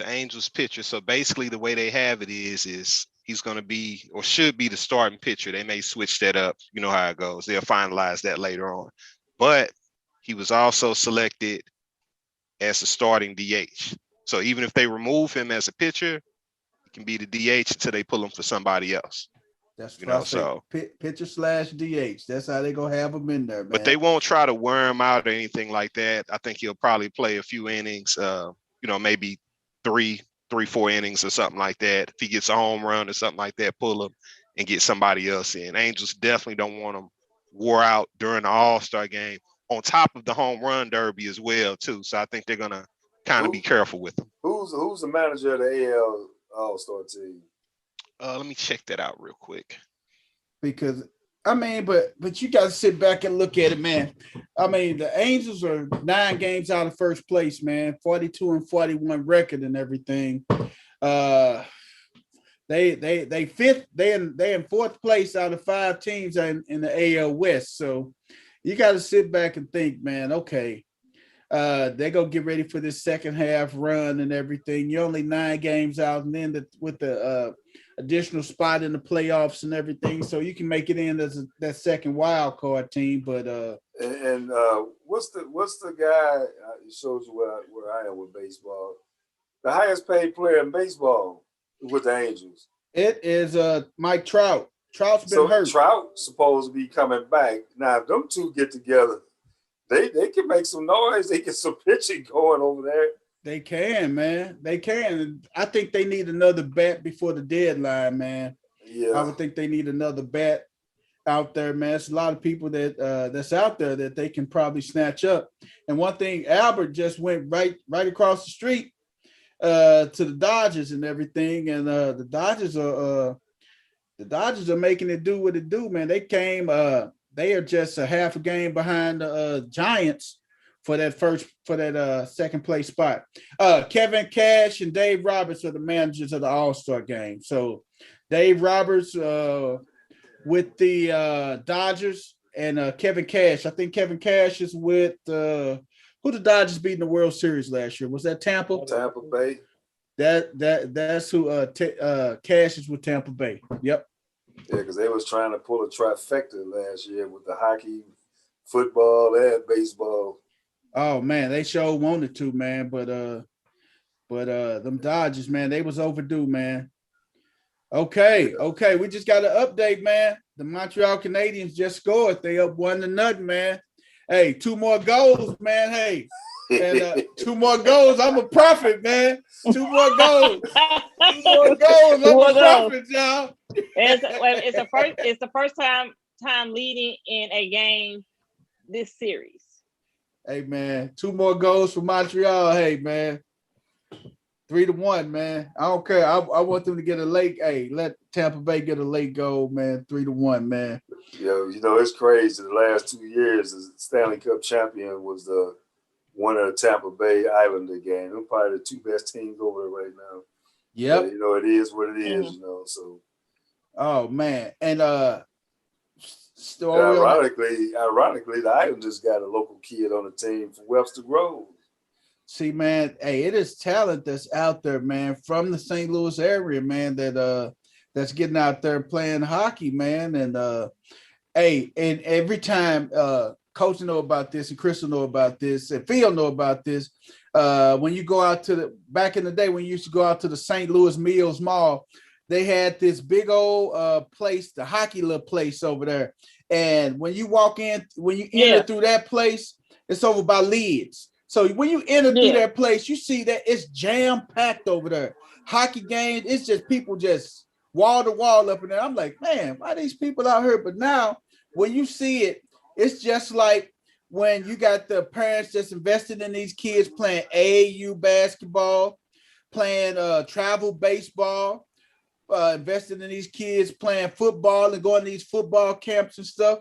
Angels pitcher, so basically the way they have it is he's going to be or should be the starting pitcher. They may switch that up. You know how it goes. They'll finalize that later on. But he was also selected as the starting DH. So even if they remove him as a pitcher, he can be the DH until they pull him for somebody else. That's what I say. So pitcher / DH. That's how they're gonna have him in there, man. But they won't try to wear him out or anything like that. I think he'll probably play a few innings, maybe 3-4 innings or something like that. If he gets a home run or something like that, pull him and get somebody else in. Angels definitely don't want him wore out during the All-Star game, on top of the home run derby as well, too. So I think they're gonna kind of be careful with him. Who's the manager of the AL All-Star team? Let me check that out real quick. Because I mean, but you got to sit back and look at it, man. I mean, the Angels are 9 games out of first place, man. 42-41 record and everything. They fifth. They in fourth place out of 5 teams in the AL West. So you got to sit back and think, man. Okay, they're gonna get ready for this second half run and everything. You're only 9 games out, and then with the additional spot in the playoffs and everything, so you can make it in as that second wild card team. But what's the guy? It shows you where I am with baseball. The highest paid player in baseball with the Angels. It is Mike Trout. Trout's been hurt. Trout's supposed to be coming back. Now, if them two get together, they can make some noise. They get some pitching going over there. They can, man. They can. I think they need another bat before the deadline, man. Yeah. I would think they need another bat out there, man. It's a lot of people that's out there that they can probably snatch up. And one thing, Albert just went right across the street to the Dodgers and everything. And the Dodgers are making it do what it do, man. They came they are just a half a game behind the Giants for that second place spot. Kevin Cash and Dave Roberts are the managers of the All-Star game. So Dave Roberts with the Dodgers, and Kevin Cash. I think Kevin Cash is with who the Dodgers beat in the World Series last year. Was that Tampa? Tampa Bay. That's who Cash is with Tampa Bay. Yep. Yeah, because they was trying to pull a trifecta last year with the hockey, football, and baseball. Oh man, they sure wanted to, man, but them Dodgers, man, they was overdue, man. Okay, we just got an update, man. The Montreal Canadiens just scored. They up 1-0, man. Hey, 2 more goals, man. Hey, and 2 more goals. I'm a prophet, man. 2 more goals. 2 more goals. I'm a prophet, y'all. It's the first time leading in a game this series. Hey, man, 2 more goals for Montreal. Hey, man, 3-1, man. I don't care. I want them to get a late. Hey, let Tampa Bay get a late goal, man. 3-1, man. Yo, it's crazy. The last 2 years, the Stanley Cup champion was the winner of the Tampa Bay Islander game. They're probably the 2 best teams over there right now. Yep. It is what it is, so. Oh, man. And ironically, the Islanders got a local kid on the team from Webster Groves. See, man, hey, it is talent that's out there, man, from the St. Louis area, man, that's getting out there playing hockey, man. And hey, and every time Coach know about this and Chris will know about this and Phil know about this. When you go out back in the day when you used to go out to the St. Louis Mills Mall, they had this big old place, the hockey little place over there. And when you walk in, when you enter through that place, it's over by Lids. So when you enter through that place, you see that it's jam-packed over there. Hockey games, it's just people just wall to wall up in there. I'm like, man, why are these people out here? But now when you see it, it's just like when you got the parents just invested in these kids playing AAU basketball, playing travel baseball, investing in these kids playing football and going to these football camps and stuff.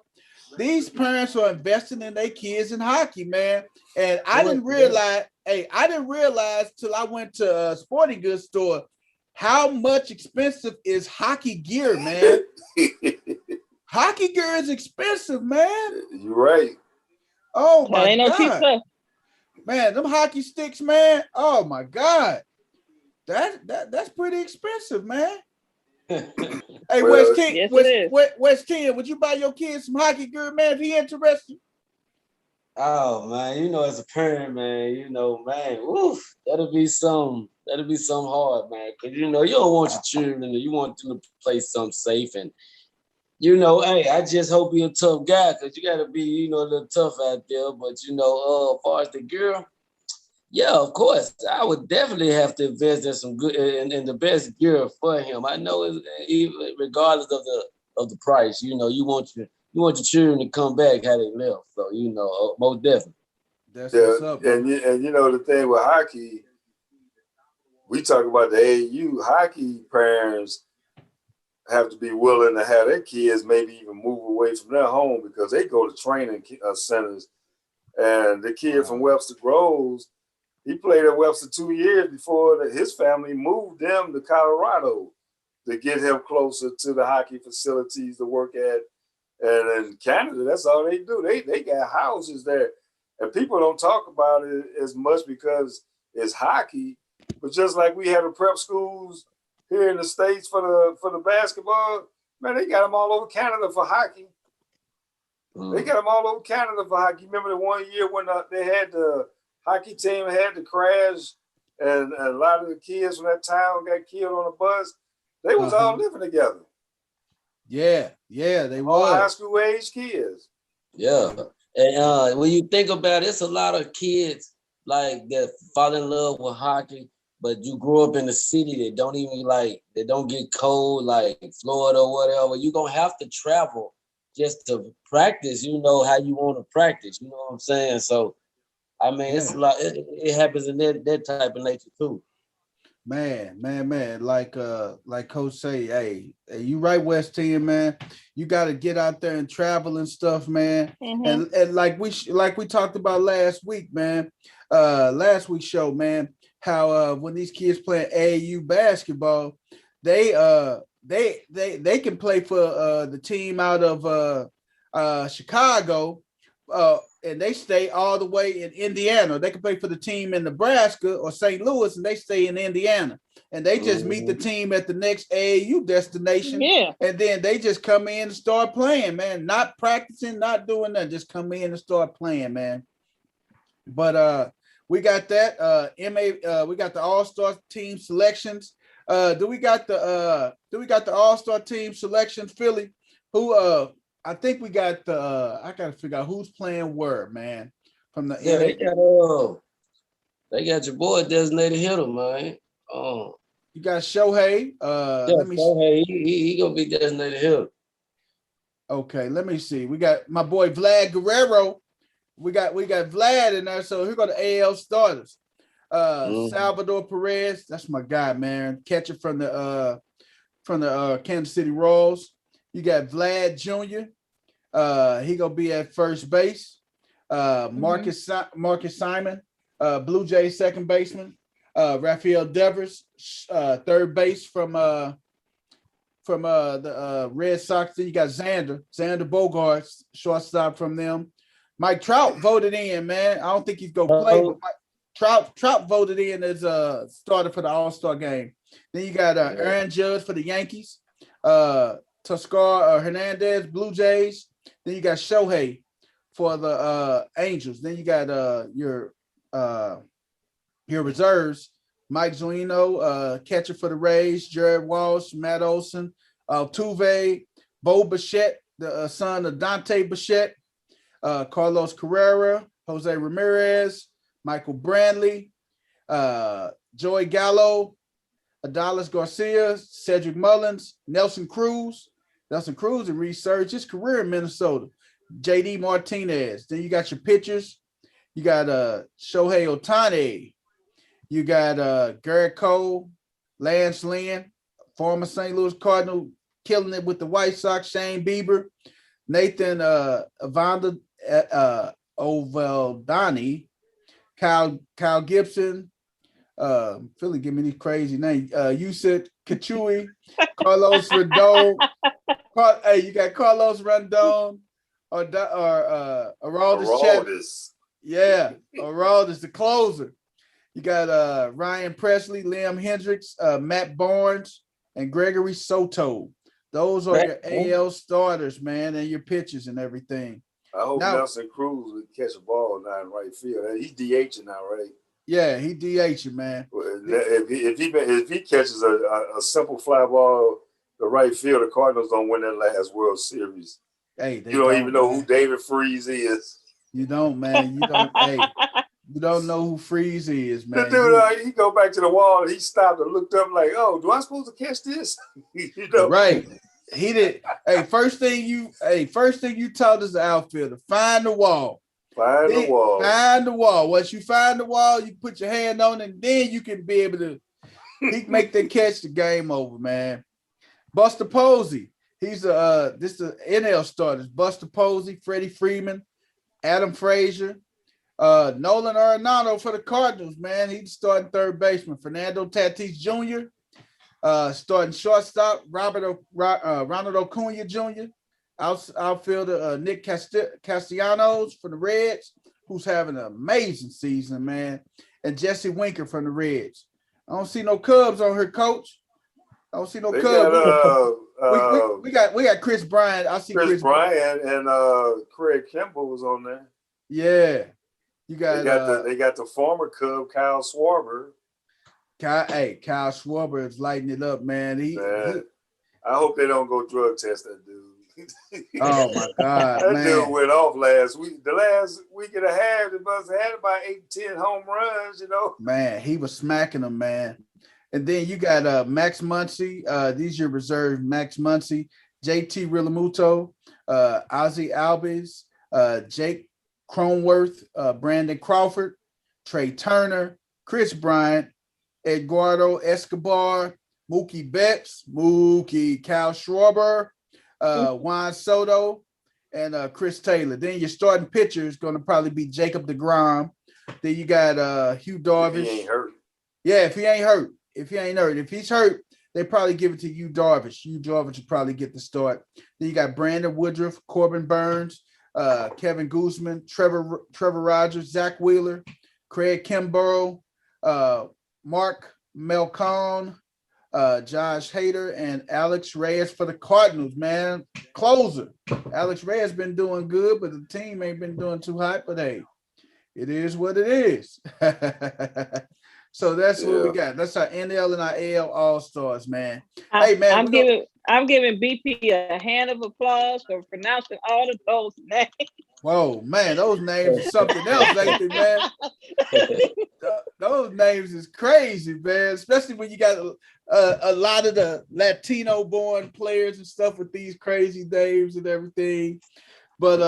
These parents are investing in their kids in hockey, man. And I didn't realize till I went to a sporting goods store how much expensive is hockey gear, man. Hockey gear is expensive, man. You're right. Oh my ain't no cheap God. stuff. Man, them hockey sticks, man. Oh my God. That's pretty expensive, man. Hey, Well, West 10, would you buy your kids some hockey gear, man, if he interested? Oh man, you know, as a parent, man, you know, man, woof, that'll be some hard, man. Cause you know, you don't want your children, you want them to play something safe, and you know, hey, I just hope you're a tough guy, cause you gotta be, you know, a little tough out there. But you know, as far as the girl, yeah, of course, I would definitely have to invest in some good in the best gear for him. I know, even regardless of the price, you know, you want your children to come back how they left. So you know, most definitely. That's what's up, and you know the thing with hockey, we talk about the AAU hockey parents have to be willing to have their kids maybe even move away from their home because they go to training centers. And the kid from Webster Groves, he played at Webster 2 years before his family moved them to Colorado to get him closer to the hockey facilities to work at. And in Canada, that's all they do. They got houses there. And people don't talk about it as much because it's hockey. But just like we have the prep schools here in the States for the basketball, man, they got them all over Canada for hockey. They got them all over Canada for hockey. Remember the one year when they had the hockey team had to crash and a lot of the kids from that town got killed on a bus? They was all living together. Yeah, they were. All high school age kids. Yeah. And when you think about it, it's a lot of kids like that fall in love with hockey, but you grew up in the city that don't even they don't get cold like Florida or whatever. You're going to have to travel just to practice, you know, how you want to practice. You know what I'm saying? So, I mean, it's a lot. It happens in that type of nature too. Man. Like Coach say, hey, you right, West 10, man. You got to get out there and travel and stuff, man. Mm-hmm. And like we talked about last week, man. Last week's show, man. How when these kids play AAU basketball, they can play for the team out of Chicago. And they stay all the way in Indiana. They can play for the team in Nebraska or St. Louis, and they stay in Indiana. And they just meet the team at the next AAU destination. Yeah. And then they just come in and start playing, man. Not practicing, not doing that. Just come in and start playing, man. But we got that. We got the All-Star team selections. Do we got the All-Star team selections, Philly? Who I think we got the. I gotta figure out who's playing where, man. From the they got your boy designated hitter, man. You got Shohei. Let me Shohei, he gonna be designated hitter. Okay, let me see. We got my boy Vlad Guerrero. We got Vlad in there. So here go the AL starters. Salvador Perez, that's my guy, man. Catcher from the Kansas City Royals. You got Vlad Jr. He gonna be at first base. Marcus Simon, Blue Jays second baseman. Rafael Devers, third base from the Red Sox. Then you got Xander Bogaerts, shortstop from them. Mike Trout voted in, man. I don't think he's gonna play, but Trout voted in as a starter for the All-Star game. Then you got Aaron Judge for the Yankees. Toscar Hernandez, Blue Jays. Then you got Shohei for the Angels. Then you got your reserves: Mike Zuino, catcher for the Rays; Jared Walsh, Matt Olson, Altuve, Bo Bichette, the son of Dante Bichette, Carlos Carrera, Jose Ramirez, Michael Brantley, Joey Gallo, Adolis Garcia, Cedric Mullins, Nelson Cruz. Nelson Cruz and resurged his career in Minnesota. JD Martinez. Then you got your pitchers. You got Shohei Ohtani. You got Garrett Cole, Lance Lynn, former St. Louis Cardinal, killing it with the White Sox, Shane Bieber, Nathan Ovaldi, Kyle Gibson, Philly, give me these crazy names. Yusuf Kachui, Carlos Rodon. Hey, you got Carlos Rondon or Aroldis Chapman. Yeah, Aroldis, the closer. You got Ryan Presley, Liam Hendricks, Matt Barnes, and Gregory Soto. Those are your AL starters, man, and your pitchers and everything. I hope Nelson Cruz would catch a ball now in right field. He's DHing now, right? Yeah, he DHing, man. If he catches a simple fly ball to right field, the Cardinals don't win that last World Series. Hey, you don't even know who David Freese is. You don't, man. You don't. Hey, you don't know who Freese is, man. The dude, he go back to the wall and he stopped and looked up like, "Oh, do I supposed to catch this?" Right. He did. Hey, first thing you taught us the outfielder, find the wall. Find the wall. Once you find the wall, you put your hand on it, and then you can be able to make the catch. The game over, man. Buster Posey. He's this is NL starters. Buster Posey, Freddie Freeman, Adam Frazier, Nolan Arenado for the Cardinals, man. He's starting third baseman. Fernando Tatis Jr., starting shortstop, Ronald Acuna Jr., outfielder Nick Castellanos for the Reds, who's having an amazing season, man, and Jesse Winker from the Reds. I don't see no Cubs on here, Coach. I don't see no Cubs. We got Chris Bryant. I see Chris Bryant and Craig Kimbrell was on there. Yeah, you got. They got the former Cub Kyle Schwarber. Kyle Schwarber is lighting it up, man. I hope they don't go drug test that dude. Oh my God, that man. dude went off last week. The last week and a half, they must have had about 8-10 home runs, Man, he was smacking them, man. And then you got Max Muncy. These are your reserve: Max Muncy, JT Realmuto, Ozzie Albies, Jake Cronenworth, Brandon Crawford, Trey Turner, Chris Bryant, Eduardo Escobar, Mookie Betts, Kyle Schwarber, Juan Soto, and Chris Taylor. Then your starting pitcher is going to probably be Jacob deGrom. Then you got Hugh Darvish. If he ain't hurt. Yeah, if he ain't hurt. If he's hurt, they probably give it to Hugh Darvish. Hugh Darvish will probably get the start. Then you got Brandon Woodruff, Corbin Burns, Kevin Guzman, Trevor Rogers, Zach Wheeler, Craig Kimbrough, Mark Melcon, Josh Hader, and Alex Reyes for the Cardinals, man. Closer. Alex Reyes been doing good, but the team ain't been doing too hot. But hey, it is what it is. So that's what we got. That's our NL and our AL All-Stars, man. Hey, man. I'm giving BP a hand of applause for pronouncing all of those names. Whoa, man, those names are something else, ain't they, man? Those names is crazy, man. Especially when you got a lot of the Latino-born players and stuff with these crazy names and everything. But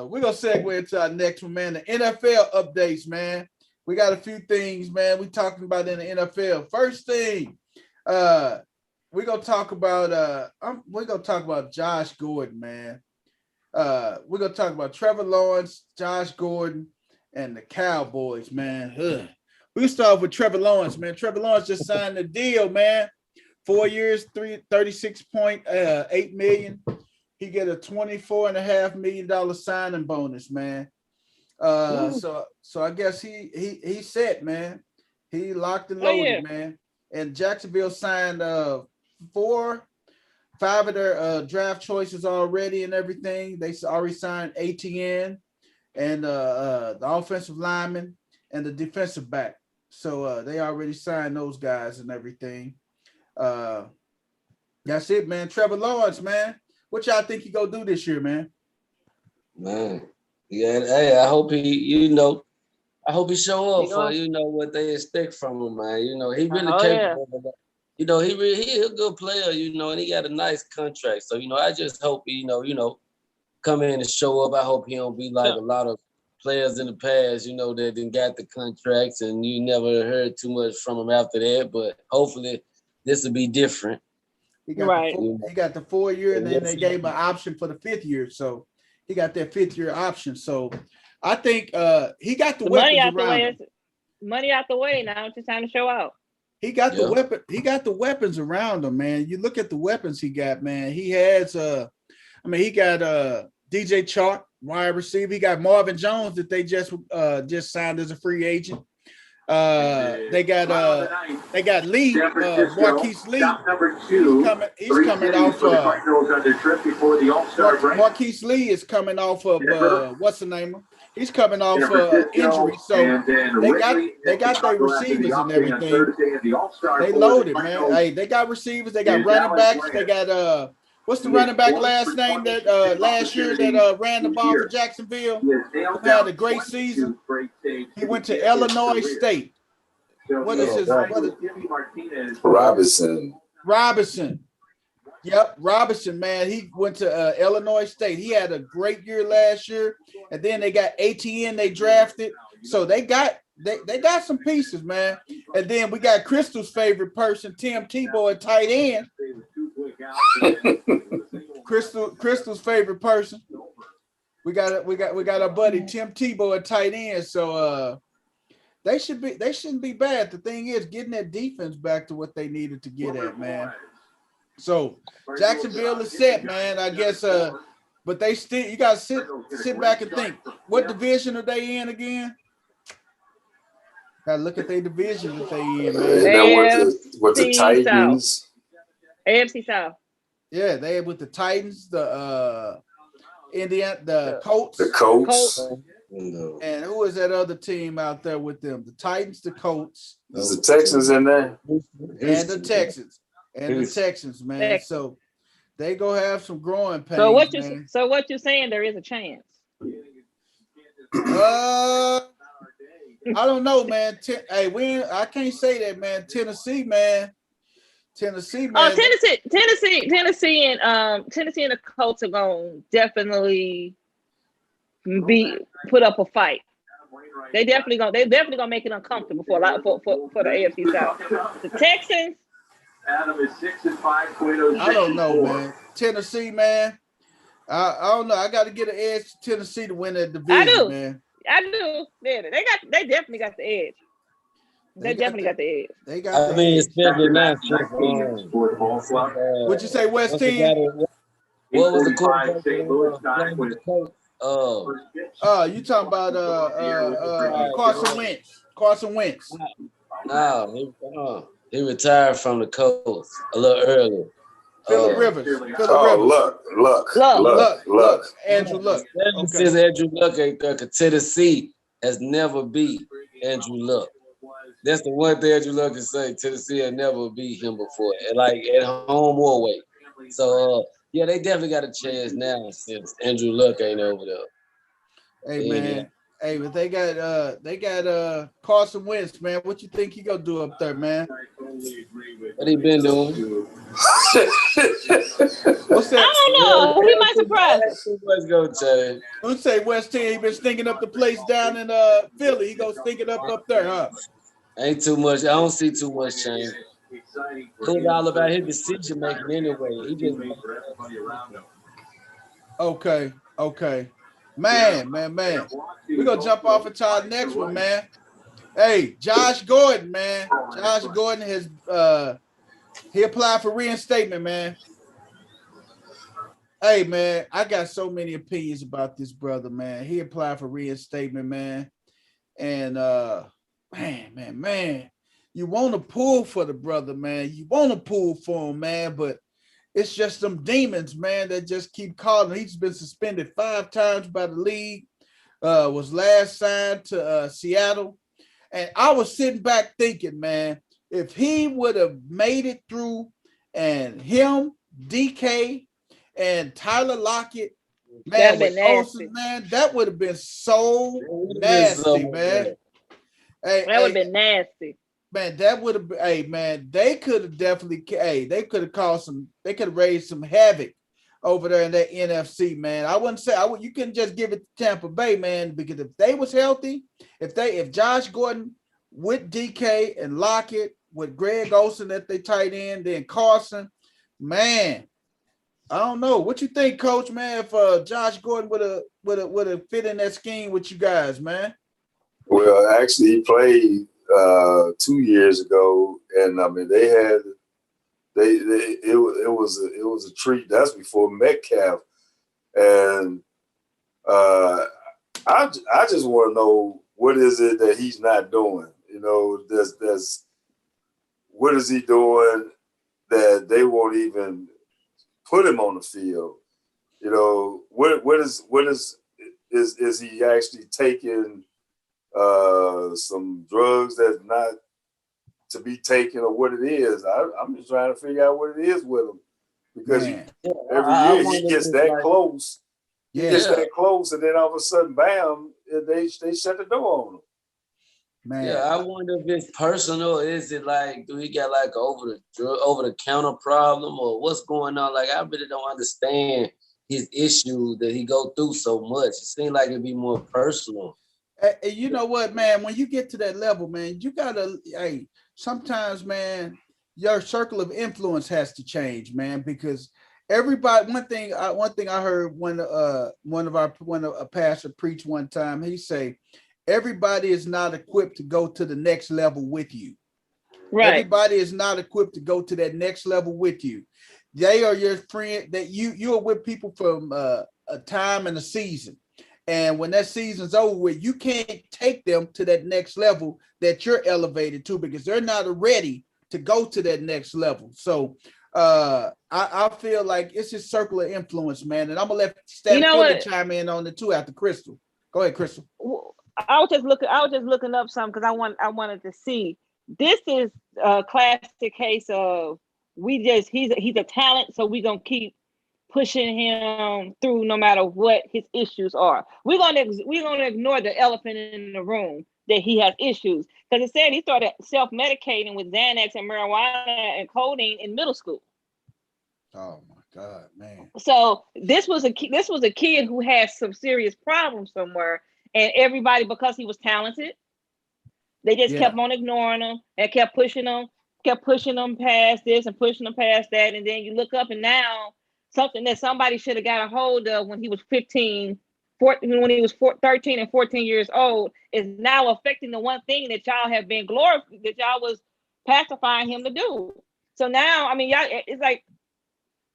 we're gonna segue into our next one, man. The NFL updates, man. We got a few things, man. We talking about in the NFL. First thing, we're gonna talk about Josh Gordon, man. We're gonna talk about Trevor Lawrence, Josh Gordon, and the Cowboys, man. We can start off with Trevor Lawrence, man. Trevor Lawrence just signed a deal, man. 4 years, $36.8 million. He get a $24.5 million signing bonus, man. So I guess he set, man. He locked and loaded, man. And Jacksonville signed 5 of their draft choices already and everything. They already signed ATN and the offensive lineman and the defensive back. So they already signed those guys and everything. That's it, man. Trevor Lawrence, man. What y'all think he gonna do this year, man? Man, yeah. Hey, I hope he show up for what they expect from him, man. He really capable of that. He a good player, and he got a nice contract. So, I just hope he, come in and show up. I hope he don't be like a lot of players in the past, you know, that didn't got the contracts and you never heard too much from them after that. But hopefully this will be different. He got the 4 year, and then they gave him an option for the 5th year. So he got that 5th year option. So I think he got the weapons around him. Money out the way now. It's just time to show out. He got the weapon. He got the weapons around him, man. You look at the weapons he got, man. He has he got DJ Chark, wide receiver. He got Marvin Jones that they just signed as a free agent. They got Lee, Marquise Lee. He's coming off. Marquise Lee is coming off of what's the name? He's coming off injury, so they got their receivers and everything. They loaded, man. Hey, they got receivers. They got running backs. They got what's the running back last name that last year that ran the ball for Jacksonville? Who had a great season. He went to Illinois State. What is his? Robinson. Yep, Robinson, man. He went to Illinois State. He had a great year last year, and then they got ATN. They drafted, so they got some pieces, man. And then we got Crystal's favorite person, Tim Tebow, at tight end. Crystal's favorite person. We got our buddy Tim Tebow at tight end. So they shouldn't be bad. The thing is getting that defense back to what they needed to get at, man. So Jacksonville is set, man. I guess but they still, you gotta sit back and think, what division are they in again? Gotta look at their division that they in, man. With the Titans. AFC South. Yeah, they with the Titans, the Colts. The Colts. And who is that other team out there with them? The Titans, the Colts. There's the Texans in there. And the Texans. And the Texans, man. So they go have some growing pains. So what you're saying? There is a chance. I don't know, man. I can't say that, man. Tennessee, man. Tennessee, man. Tennessee, and the Colts are gonna definitely put up a fight. They're definitely gonna make it uncomfortable for the AFC South. The Texans. Adam is 6-5. I don't know, man. Tennessee, man. I don't know. I got to get an edge to Tennessee to win that division, man. I do. They definitely got the edge. They definitely got the edge. They got. I mean, especially now. What'd you say, West Team? What was the quarterback? You talking about Carson Wentz? Carson Wentz. No, he retired from the Colts a little earlier. Phillip Rivers. Luck. Andrew Luck. Since Andrew Luck ain't there, because Tennessee has never beat Andrew Luck. That's the one thing Andrew Luck can say. Tennessee had never beat him before, like at home or away. So yeah, they definitely got a chance now since Andrew Luck ain't over there. Hey, man. Hey, but they got Carson Wentz, man. What you think he gonna do up there, man? What he been doing? What's that? I don't know. He might surprise. Let's go, Chad. Who say West Team? He been stinking up the place down in Philly. He goes stinking up there, huh? Ain't too much. I don't see too much change. It's all about his decision making anyway. He just Okay. Man. We're gonna jump off into our next one, man. Hey, Josh Gordon, man. Josh Gordon has he applied for reinstatement, man. Hey, man, I got so many opinions about this brother, man. He applied for reinstatement, man. And man, you want to pull for the brother, man. You want to pull for him, man, but it's just some demons, man, that just keep calling. He's been suspended 5 times by the league. Was last signed to Seattle. And I was sitting back thinking, man, if he would have made it through and him, DK, and Tyler Lockett, man, with Olsen, man, that would have been so nasty, man. That would have been nasty. Man, that would have been, they could have definitely, they could have raised some havoc over there in that NFC, man. I wouldn't say you couldn't just give it to Tampa Bay, man, because if they was healthy, if Josh Gordon with DK and Lockett with Greg Olsen at they tight end, then Carson, man, I don't know. What you think, Coach, man, if Josh Gordon would have fit in that scheme with you guys, man? Well, actually, he played 2 years ago, and I mean it was a treat. That's before Metcalf, and I just want to know what is it that he's not doing. You know, there's what is he doing that they won't even put him on the field? You know, what is he actually taking some drugs that's not to be taken, or what it is? I'm just trying to figure out what it is with him, because every year he gets that close. He gets that close, and then all of a sudden, bam, they shut the door on him. Man. Yeah, I wonder if it's personal. Is it like, do he got like over the counter problem, or what's going on? Like, I really don't understand his issue that he go through so much. It seems like it'd be more personal. You know what, man? When you get to that level, man, you gotta. Sometimes, man, your circle of influence has to change, man, because everybody. One thing I heard when a pastor preached one time, he say, everybody is not equipped to go to the next level with you. Right. Everybody is not equipped to go to that next level with you. They are your friend. That you are with people from a time and a season. And when that season's over with, you can't take them to that next level that you're elevated to, because they're not ready to go to that next level. So I feel like it's his circle of influence, man. And I'm gonna let Stanley chime in on it too after Crystal. Go ahead, Crystal. I was just looking up something because I wanted to see. This is a classic case of he's a talent, so we're gonna keep pushing him through no matter what his issues are. We're gonna ignore the elephant in the room, that he has issues, because it said he started self-medicating with Xanax and marijuana and codeine in middle school. Oh my God, man! So this was a kid who had some serious problems somewhere, and everybody, because he was talented, they just kept on ignoring him and kept pushing him past this and pushing him past that, and then you look up and now something that somebody should have got a hold of when he was 13 and 14 years old is now affecting the one thing that y'all have been that y'all was pacifying him to do. So now, I mean, y'all, it's like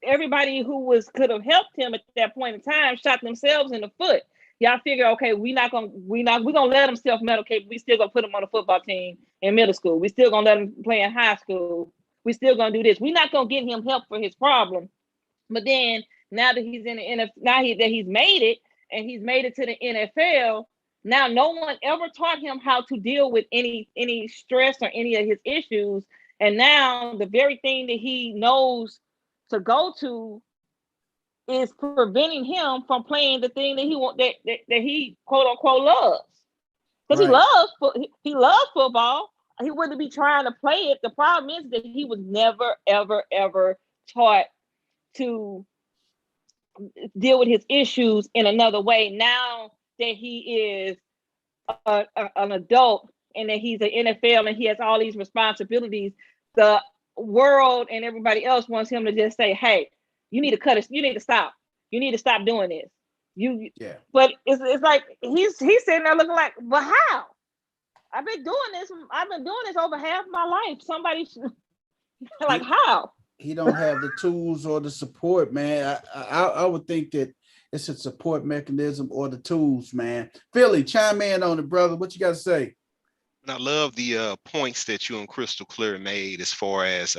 everybody who could have helped him at that point in time shot themselves in the foot. Y'all figure, okay, we're gonna let him self-medicate. We still gonna put him on the football team in middle school. We still gonna let him play in high school. We still gonna do this. We're not gonna get him help for his problem. But then now that he's in the NFL, that he's made it and he's made it to the NFL, now no one ever taught him how to deal with any stress or any of his issues. And now the very thing that he knows to go to is preventing him from playing the thing that he quote unquote loves. Because he loves football. He wouldn't be trying to play it. The problem is that he was never, ever, ever taught to deal with his issues in another way. Now that he is an adult and that he's an NFL and he has all these responsibilities, the world and everybody else wants him to just say, hey, you need to cut it. You need to stop. You need to stop doing this. But it's like he's sitting there looking like, but how? I've been doing this over half my life. Somebody like, how? He don't have the tools or the support, man. I would think that it's a support mechanism or the tools, man. Philly, chime in on it, brother. What you got to say? And I love the points that you and Crystal Clear made as far as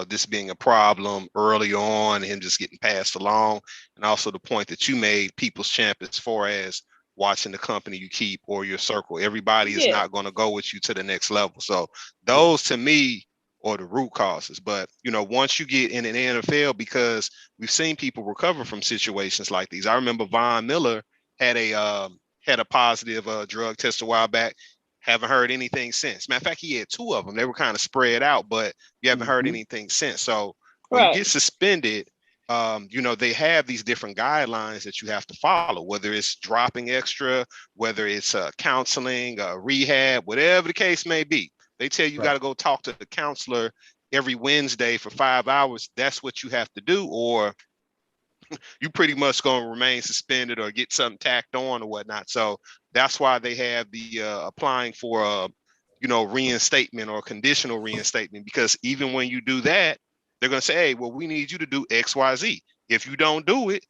this being a problem early on, him just getting passed along, and also the point that you made, people's champ, as far as watching the company you keep or your circle. Everybody is not going to go with you to the next level. So those to me are the root causes. But once you get in an NFL, because we've seen people recover from situations like these. I remember Von Miller had a positive drug test a while back. Haven't heard anything since. Matter of fact, he had 2 of them. They were kind of spread out, but you haven't heard anything since. So when you get suspended they have these different guidelines that you have to follow, whether it's dropping extra, whether it's counseling, rehab, whatever the case may be. They tell you got to go talk to the counselor every Wednesday for 5 hours. That's what you have to do, or you pretty much going to remain suspended or get something tacked on or whatnot. So that's why they have the applying for reinstatement or conditional reinstatement, because even when you do that, they're going to say, hey, well, we need you to do X, Y, Z. If you don't do it,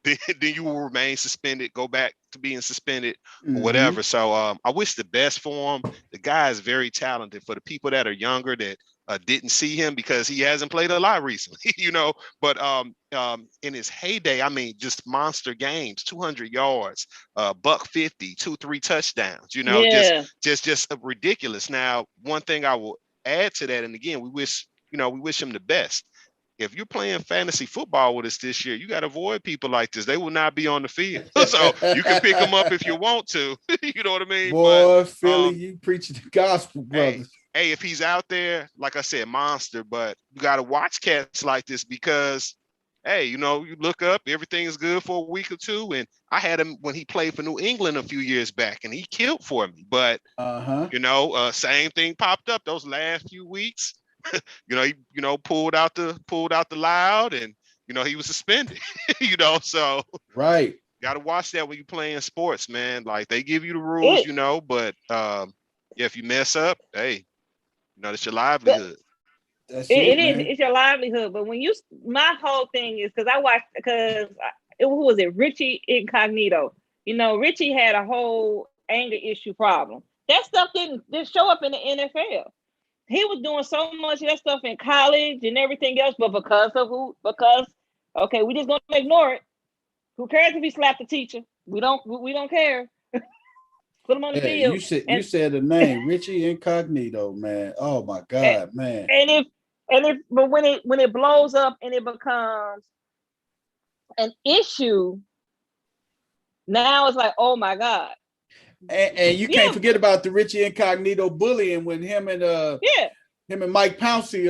then you will remain suspended, go back to being suspended or whatever. So I wish the best for him. The guy is very talented. For the people that are younger that didn't see him because he hasn't played a lot recently, but in his heyday, I mean, just monster games, 200 yards, $150, 2-3 touchdowns, just ridiculous. Now, one thing I will add to that, and again, we wish him the best. If you're playing fantasy football with us this year, you got to avoid people like this. They will not be on the field. So you can pick them up if you want to. You know what I mean? Boy, Philly, you preaching the gospel, brother. Hey, if he's out there, like I said, monster, but you got to watch cats like this because, hey, you look up, everything is good for a week or two. And I had him when he played for New England a few years back, and he killed for me. But, same thing popped up those last few weeks. He pulled out the loud, and he was suspended. So right, got to watch that when you playing sports, man. Like, they give you the rules, but if you mess up, hey, that's your livelihood. It's your livelihood. But my whole thing is who was it, Richie Incognito? Richie had a whole anger issue problem. That stuff didn't show up in the NFL. He was doing so much of that stuff in college and everything else, but we just gonna ignore it. Who cares if he slapped the teacher? We don't care. Put him on the field. You said the name, Richie Incognito, man. Oh my God, man. But when it blows up and it becomes an issue, now it's like, oh my God. And you can't forget about the Richie Incognito bullying when him and Mike Pouncey,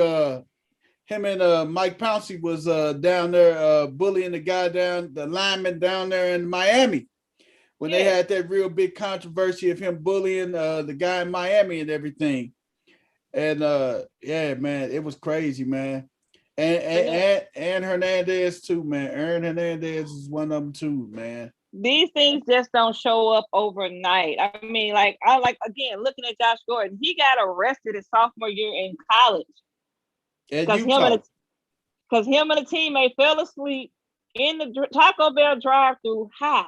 Mike Pouncey was down there bullying the lineman down there in Miami when they had that real big controversy of him bullying the guy in Miami and everything. And man, it was crazy, man. And Hernandez too, man. Aaron Hernandez is one of them too, man. These things just don't show up overnight. I mean, looking at Josh Gordon, he got arrested his sophomore year in college because him and a teammate fell asleep in the Taco Bell drive-thru high.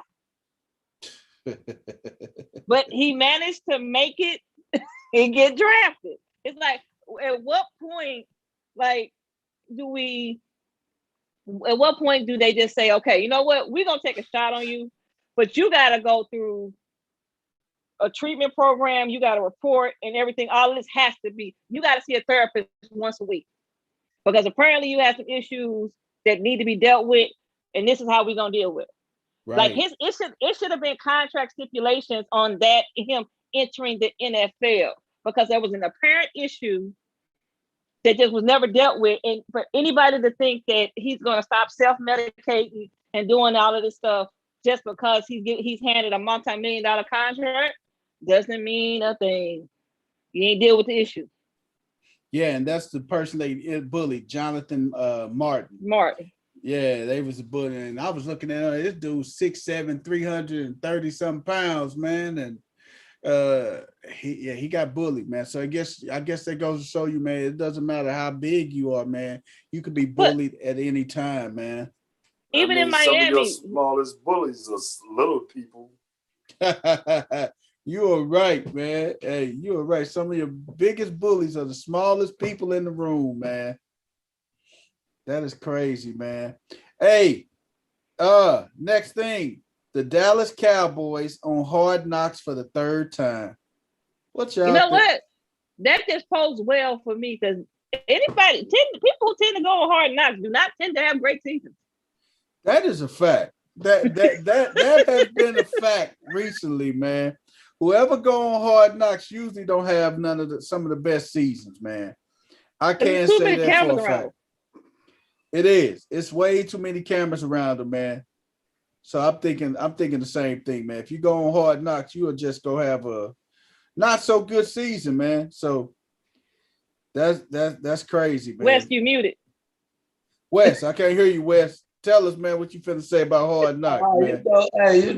But he managed to make it and get drafted. It's like, at what point do they just say, okay, you know what, we're going to take a shot on you, but you got to go through a treatment program, you got to report and everything. All of this has to be, you got to see a therapist once a week because apparently you have some issues that need to be dealt with, and this is how we're going to deal with it. Right. Like it should have been contract stipulations on that, him entering the NFL, because there was an apparent issue that just was never dealt with. And for anybody to think that he's going to stop self-medicating and doing all of this stuff just because he's handed a multi-million-dollar contract doesn't mean a thing. You ain't deal with the issue. Yeah, and that's the person they bullied, Jonathan Martin. Yeah, they was a bully. And I was looking at this dude, 6'7", 330 something pounds, man. And he got bullied, man. So I guess that goes to show you, man, it doesn't matter how big you are, man. You could be bullied at any time, man. Even in Miami, some of your smallest bullies are little people. You are right, man. Hey, you are right. Some of your biggest bullies are the smallest people in the room, man. That is crazy, man. Hey, next thing. The Dallas Cowboys on Hard Knocks for the third time. What y'all think? What? That just posed well for me because people who tend to go on Hard Knocks do not tend to have great seasons. That is a fact. That has been a fact recently, man. Whoever go on Hard Knocks usually don't have some of the best seasons, man. I can't say that for a fact. It is. It's way too many cameras around them, man. So I'm thinking the same thing, man. If you go on Hard Knocks, you will just go have a not so good season, man. So that's crazy, man. Wes, you muted. Wes, I can't hear you, Wes. Tell us, man, what you finna say about Hard Knocks, man.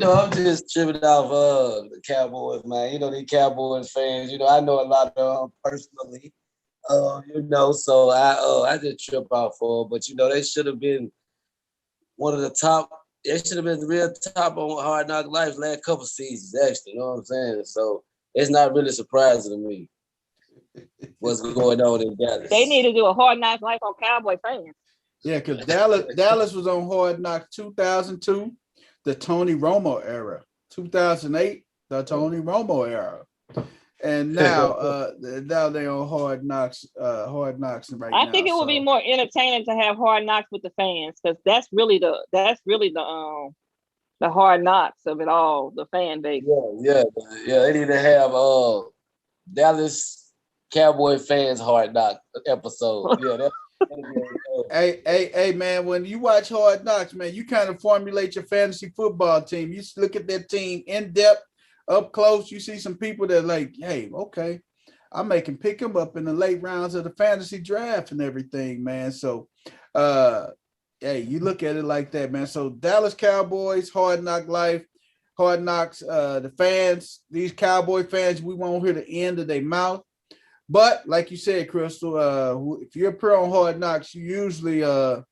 I'm just tripping off the Cowboys, man. The Cowboys fans. I know a lot of them personally. So I just trip off for them. But they should have been one of the top. They should have been the real top on Hard Knock Life last couple seasons, actually. You know what I'm saying? So it's not really surprising to me what's going on in Dallas. They need to do a Hard Knock Life on Cowboy fans. Yeah, because Dallas was on Hard Knocks 2002, the Tony Romo era. 2008, the Tony Romo era. And now they're on Hard Knocks right now. I think it would be more entertaining to have Hard Knocks with the fans, because that's really the Hard Knocks of it all, the fan base. Yeah. They need to have Dallas Cowboy fans Hard Knock episode. Yeah, Hey, man, when you watch Hard Knocks, man, you kind of formulate your fantasy football team. You look at that team in depth, up close. You see some people that are like, hey, okay, I can pick them up in the late rounds of the fantasy draft and everything, man. So, hey, you look at it like that, man. So Dallas Cowboys, Hard Knock Life, Hard Knocks, the fans, these Cowboy fans, we won't hear the end of their mouth. But like you said, Crystal, if you're a pro on Hard Knocks, you usually are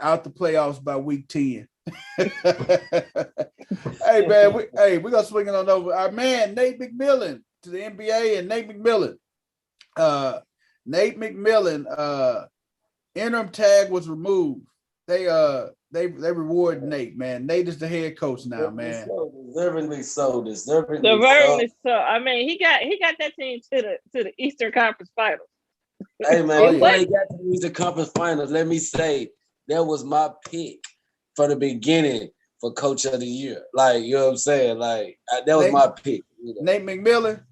out the playoffs by week 10. Hey man, we're gonna swing it on over. Our man Nate McMillan to the NBA, and Nate McMillan, interim tag was removed. They reward Nate, man. Nate is the head coach now, man. Deservingly so. I mean, he got that team to the Eastern Conference Finals. Hey man, before they got to the Eastern Conference Finals, let me say that was my pick from the beginning for Coach of the Year. Like, you know what I'm saying? Like, that was my pick. Nate McMillan?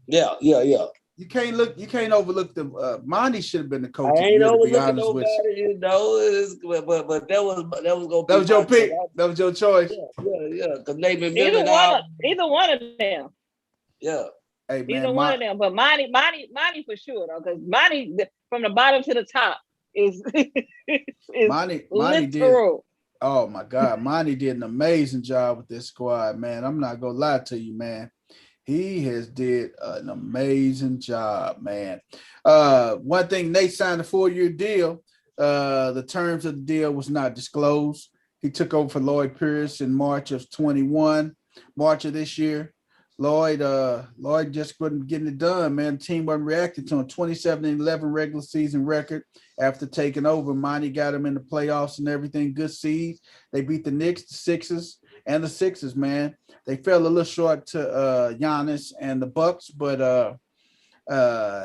Yeah. You can't overlook the Monty should have been the coach. I ain't overlooking nobody, but that was gonna be your pick. That was your choice. Yeah. Because Nate McMillan, either one of them. Yeah. Hey man, either one of them. But Monty for sure though, because Monty from the bottom to the top is Monty did. Oh my God, Monty did an amazing job with this squad, man. I'm not gonna lie to you, man. He has did an amazing job, man. One thing, Nate signed a 4-year deal. The terms of the deal was not disclosed. He took over for Lloyd Pierce in March of this year. Lloyd just wasn't getting it done, man. The team wasn't reacting to him. 27-11 regular season record after taking over. Monty got him in the playoffs and everything. Good seeds. They beat the Knicks, the Sixers, man. They fell a little short to Giannis and the Bucks, but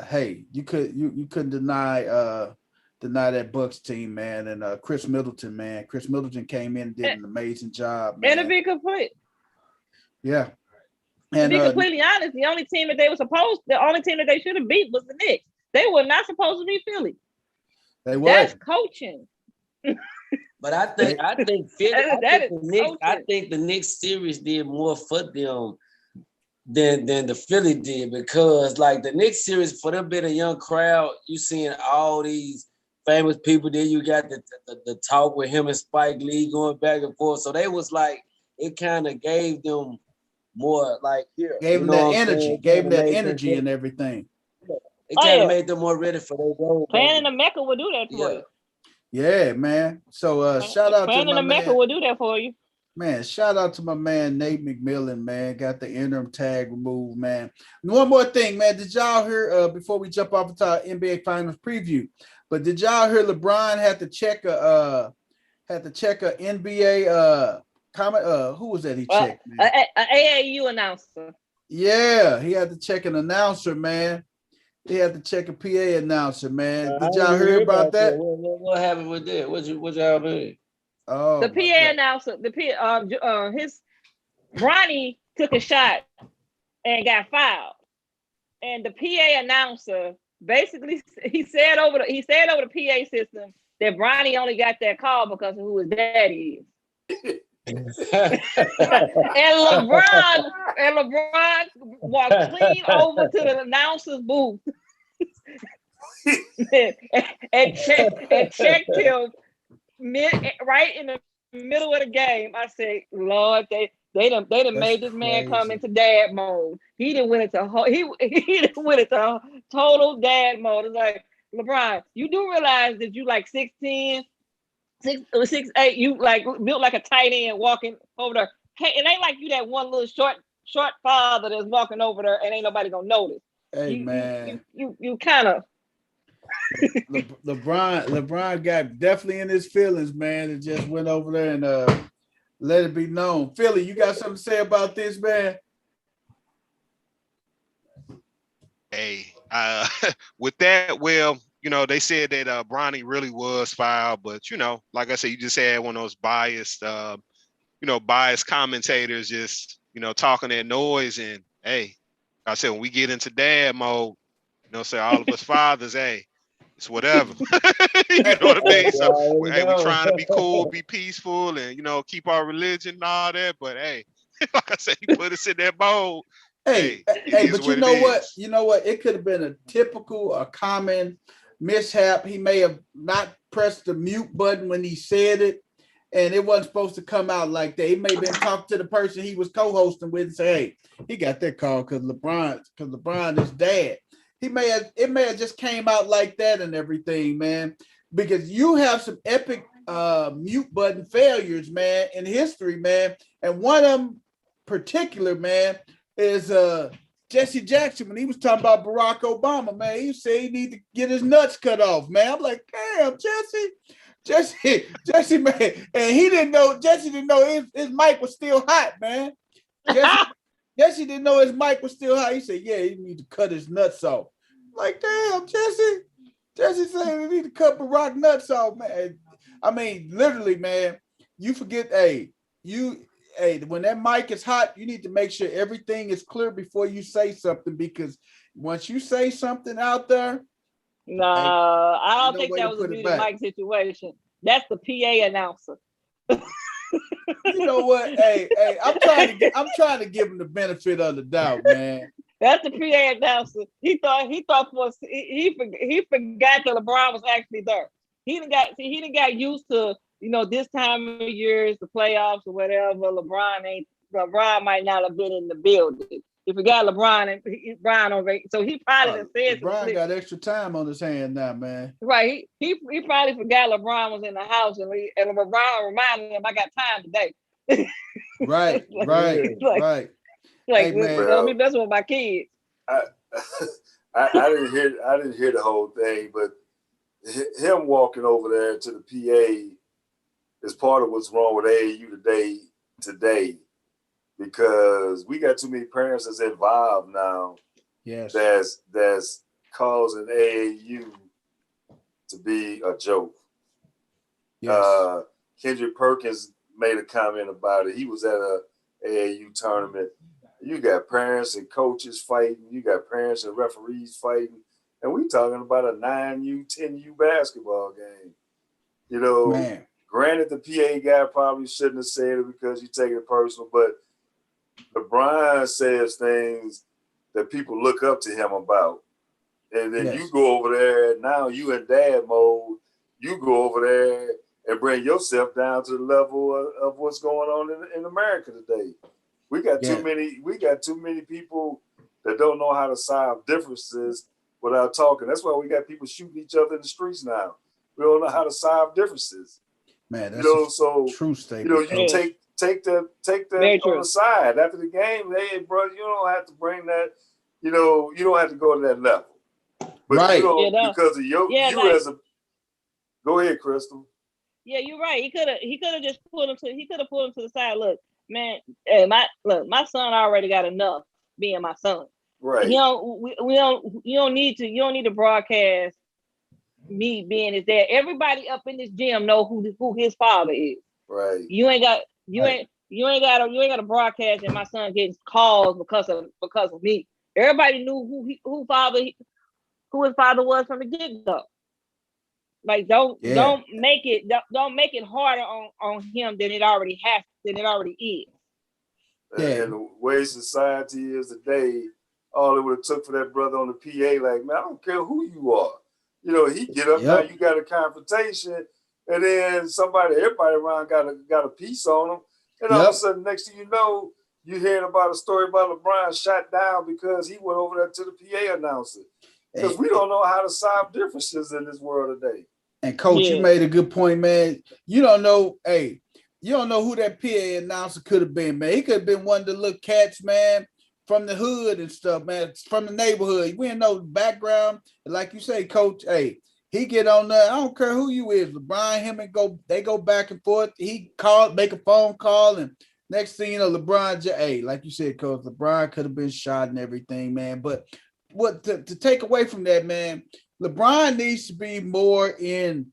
hey, you couldn't deny that Bucks team, man. And Chris Middleton, man. Chris Middleton came in and did an amazing job, man. And to be complete. Yeah. And to be completely honest, the only team that they should have beat was the Knicks. They were not supposed to be Philly. They were. That's coaching. But I think the Knicks series did more for them than the Philly did, because like the Knicks series, for them being a young crowd, you seeing all these famous people there. You got the talk with him and Spike Lee going back and forth. So they was like, it kind of gave them more like here. Gave them that energy and everything. It kind of made them more ready for their goal. Playing in the Mecca would do that for you. Yeah, man. So shout out to my man. Mecca will do that for you. Man, shout out to my man Nate McMillan, man. Got the interim tag removed, man. And one more thing, man. Did y'all hear before we jump off into our NBA Finals preview? But did y'all hear LeBron had to check a NBA comment? Who was that he checked? An AAU announcer. Yeah, he had to check an announcer, man. He had to check a PA announcer, man. Did y'all hear about that? What happened with that? What y'all mean? Oh, the PA announcer, Ronnie took a shot and got fouled, and the PA announcer basically he said over the PA system, that Bronny only got that call because of who his daddy is. and LeBron walked clean over to the announcer's booth and checked him right in the middle of the game. I said, Lord, they done made this man come into dad mode. He done went into total dad mode. It's like, LeBron, you do realize that you like 6'10", 6'8", you like built like a tight end walking over there. Hey, it ain't like you that one little short father that's walking over there and ain't nobody gonna notice. Hey, man. You kind of LeBron got definitely in his feelings, man, and just went over there and let it be known. Philly, you got something to say about this, man? Hey, with that, well, you know, they said that Bronny really was fouled, but you know, like I said, you just had one of those biased commentators just, you know, talking that noise. And hey, I said, when we get into dad mode, you know, say all of us fathers, hey, it's whatever. You know what I mean? So hey, we trying to be cool, be peaceful, and you know, keep our religion and all that. But hey, like I said, he put us in that mode. Hey, but you know what? You know what? It could have been a typical, a common mishap. He may have not pressed the mute button when he said it, and it wasn't supposed to come out like that. He may have been talking to the person he was co-hosting with and say, hey, he got that call because LeBron is dad. It may have just came out like that and everything, man, because you have some epic mute button failures, man, in history, man. And one of them particular, man, is Jesse Jackson. When he was talking about Barack Obama, man, he said he need to get his nuts cut off, man. I'm like, damn, Jesse, man. And Jesse didn't know his mic was still hot, man. Jesse didn't know his mic was still hot. He said, yeah, he need to cut his nuts off. Like, damn, Jesse saying he need to cut Barack nuts off, man. I mean, literally, man, you forget, when that mic is hot, you need to make sure everything is clear before you say something, because once you say something out there. No, I don't think that was a muted mic situation. That's the PA announcer. You know what? Hey, I'm trying to give him the benefit of the doubt, man. That's the PA announcer. He forgot that LeBron was actually there. He didn't got used to, you know, this time of year is the playoffs or whatever. LeBron might not have been in the building. He forgot Brian over. So he probably said LeBron got extra time on his hand now, man. Right. He probably forgot LeBron was in the house, and LeBron reminded him, I got time today. Right. Like, man, let me mess with my kids. I didn't hear the whole thing, but him walking over there to the PA is part of what's wrong with AAU today, because we got too many parents that's involved now. Yes, that's causing AAU to be a joke. Yes. Kendrick Perkins made a comment about it. He was at a AAU tournament. You got parents and coaches fighting. You got parents and referees fighting. And we talking about a 9U, 10U basketball game. You know, man. Granted, the PA guy probably shouldn't have said it because you take it personal, but LeBron says things that people look up to him about. And then you go over there, now you in dad mode, you go over there and bring yourself down to the level of what's going on in America today. We got too many people that don't know how to solve differences without talking. That's why we got people shooting each other in the streets now. We don't know how to solve differences. Man, that's a true statement. You take that on the side after the game. Hey, bro, you don't have to bring that. You don't have to go to that level. But because of you as a. Go ahead, Crystal. Yeah, you're right. He could have just pulled him to the side. Look, man, hey, my son already got enough being my son. Right. You don't need to broadcast me being his dad. Everybody up in this gym know who his father is. Right. You ain't got to broadcast and my son getting calls because of me. Everybody knew who his father was from the get-go. Like don't make it harder on him than it already is. And the way society is today, all it would have took for that brother on the PA, like, man, I don't care who you are. You know, he get up now, you got a confrontation, and then everybody around got a piece on him. And all of a sudden, next thing you know, you hearing about a story about LeBron shot down because he went over there to the PA announcer. Because we don't know how to solve differences in this world today. And Coach, you made a good point, man. You don't know who that PA announcer could have been, man. He could have been one of the little cats, man, from the hood and stuff, man, from the neighborhood. We didn't know the background. Like you say, Coach, he get on there. I don't care who you is. LeBron, him, and they go back and forth. He make a phone call, and next thing you know, LeBron, like you said, Coach, LeBron could have been shot and everything, man. But what to take away from that, man, LeBron needs to be more in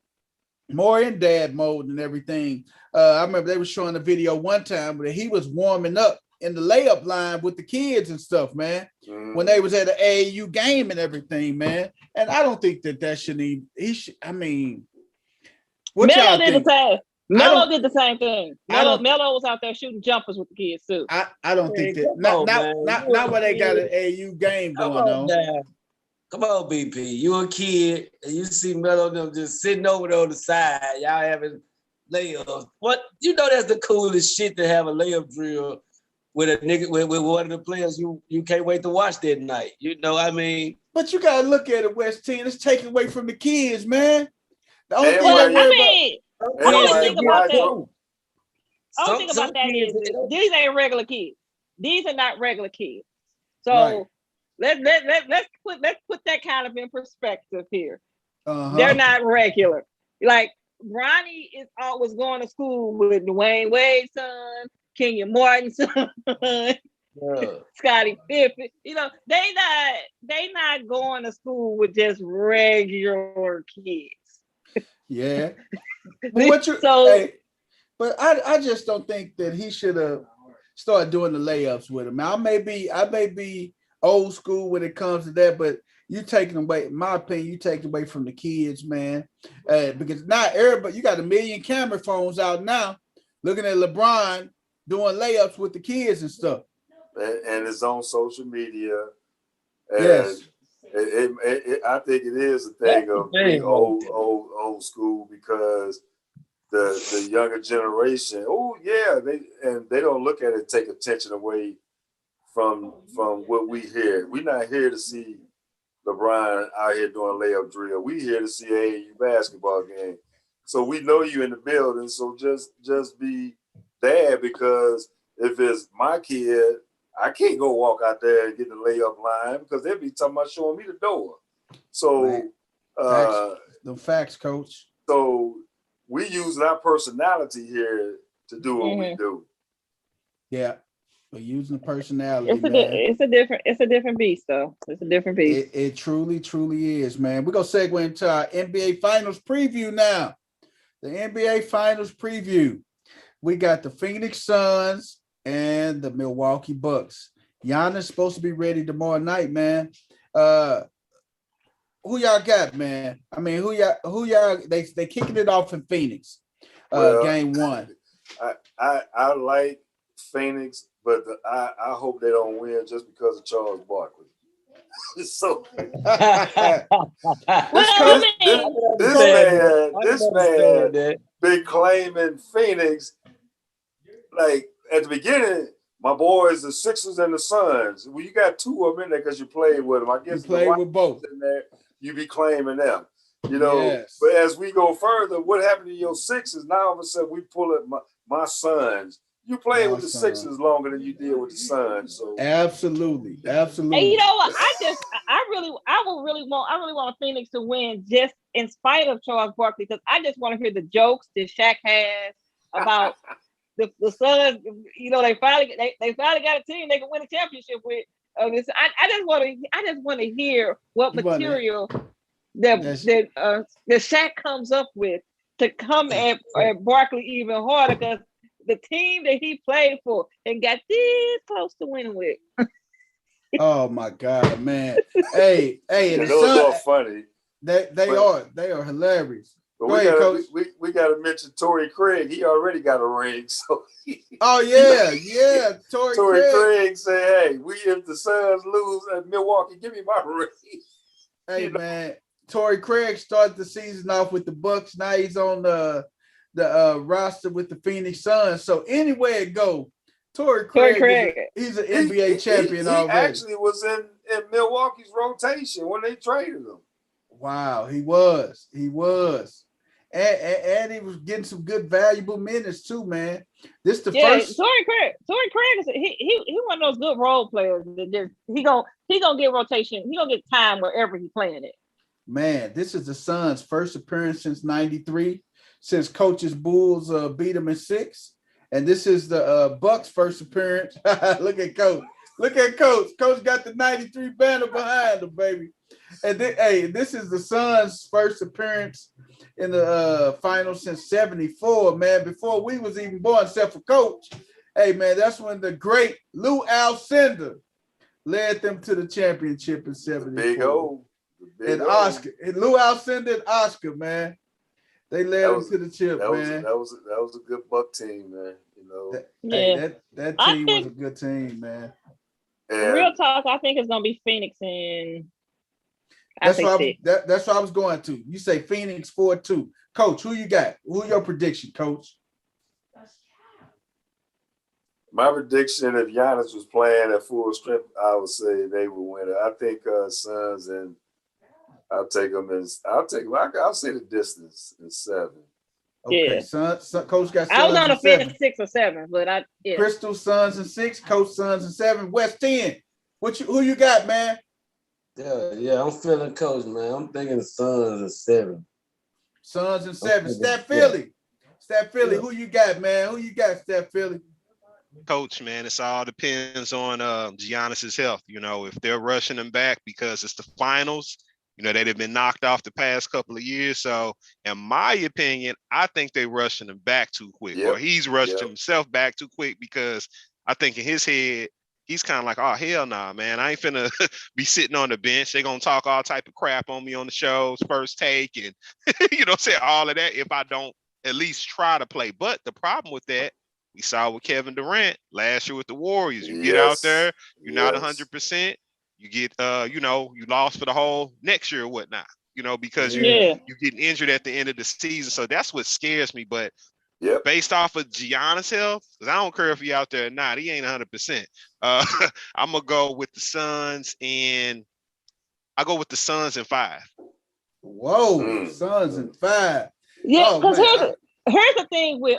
dad mode and everything. I remember they were showing a video one time where he was warming up in the layup line with the kids and stuff, man, when they was at an AAU game and everything, man. And I don't think that should need. I mean, what y'all think? Melo did the same thing. Melo was out there shooting jumpers with the kids too. I don't think that. Not where they got an AAU game going on. Come on, BP. You a kid and you see Melo them just sitting over there on the side. Y'all having layups. What you know? That's the coolest shit to have a layup drill with a nigga with one of the players you can't wait to watch that night. You know, I mean. But you gotta look at it, West Team. It's taken away from the kids, man. The only thing I don't think about that. I don't think about that is these ain't regular kids. These are not regular kids. So let's put that kind of in perspective here. They're not regular. Like Bronny was going to school with Dwayne Wade's son, Kenyon Martin's son, Scottie Pippen. You know, they not going to school with just regular kids. Yeah. But I just don't think that he should have started doing the layups with him. I may be old school when it comes to that, but you taking away, in my opinion, you taking away from the kids, man. Because now everybody, you got 1 million camera phones out now looking at LeBron doing layups with the kids and stuff. And it's on social media. And yes. I think it is a thing of being old school because the younger generation, they don't look at it, take attention away from what we hear. We're not here to see LeBron out here doing layup drill. We here to see AAU basketball game. So we know you in the building. So just be there, because if it's my kid, I can't go walk out there and get the layup line because they'll be talking about showing me the door. So the facts, Coach. So we use our personality here to do what we do. Yeah. We're using the personality. It's a different beast, though. It's a different beast. It truly, truly is, man. We're gonna segue into our NBA Finals preview now. The NBA Finals preview. We got the Phoenix Suns and the Milwaukee Bucks. Giannis supposed to be ready tomorrow night, man. Who y'all got, man? I mean, who y'all? They kicking it off in Phoenix. Game 1. I like Phoenix, but I hope they don't win just because of Charles Barkley. So this man been claiming Phoenix. Like at the beginning, my boys, the Sixers and the Suns. Well, you got 2 of them in there because you played with them. I guess you played with both in there. You be claiming them, you know. Yes. But as we go further, what happened to your Sixers? Now all of a sudden we pull up my Suns. You played with the Sixers longer than you did with the Suns. So absolutely. And you know what? I really want Phoenix to win just in spite of Charles Barkley, because I just want to hear the jokes that Shaq has about the Suns. You know, they finally got a team they can win a championship with. I just want to hear what material that Shaq comes up with to come at Barkley even harder, because the team that he played for and got this close to winning with. Oh my God, man! Hey, those are funny. They are hilarious. But Go ahead, Coach. We got to mention Torrey Craig. He already got a ring. So oh yeah. Torrey Craig said, "Hey, if the Suns lose at Milwaukee, give me my ring." Hey man, Torrey Craig started the season off with the Bucks. Now he's on the roster with the Phoenix Suns. So anywhere it go, Torrey Craig. He's an NBA champion already. He actually was in Milwaukee's rotation when they traded him. Wow, he was. And he was getting some good valuable minutes too, man. This the first. Torrey Craig is he one of those good role players that just he gonna get rotation. He gonna get time wherever he playing it. Man, this is the Suns' first appearance since '93, since Coach's Bulls beat them in 6, and this is the Bucks' first appearance. Look at Coach. Coach got the '93 banner behind him, baby. And this is the Suns' first appearance in the finals since '74, man. Before we was even born, except for Coach. Hey, man, that's when the great Lou Alcindor led them to the championship in '74. Big O. And Oscar. And Lou Alcindor and Oscar, man. They led them to the chip, man. That was a good Buck team, man. You know. That team was a good team, man. And real talk, I think it's gonna be Phoenix and that's what I was going to. You say Phoenix 4-2. Coach, who you got? Who your prediction, Coach? My prediction, if Giannis was playing at full strength, I would say they would win it. I think Suns, and I'll say the distance in 7. Okay, Coach got Suns. I was on a finish 6 or 7, but Crystal Suns and 6, Coach Suns and 7, West 10. Who you got, man? Yeah, I'm feeling Coach, man. I'm thinking Suns and 7. Suns and 7. Steph Philly. Who you got, man? Who you got, Steph Philly? Coach, man, it all depends on Giannis's health. You know, if they're rushing him back because it's the finals, you know, they'd have been knocked off the past couple of years. So, in my opinion, I think they're rushing him back too quick, or he's rushed himself back too quick, because I think in his head, he's kind of like, oh, hell nah, man. I ain't finna be sitting on the bench. They're going to talk all type of crap on me on the shows, First Take, and, you know, say all of that if I don't at least try to play. But the problem with that, we saw with Kevin Durant last year with the Warriors. You get out there, you're not 100%. You get, you know, you lost for the whole next year or whatnot, you know, because you're getting injured at the end of the season. So that's what scares me. But based off of Giannis' health, because I don't care if he out there or not, he ain't 100%. I'm going to go with the Suns, and I'll go with the Suns in 5. Whoa, Suns in 5. Yeah, because here's the thing with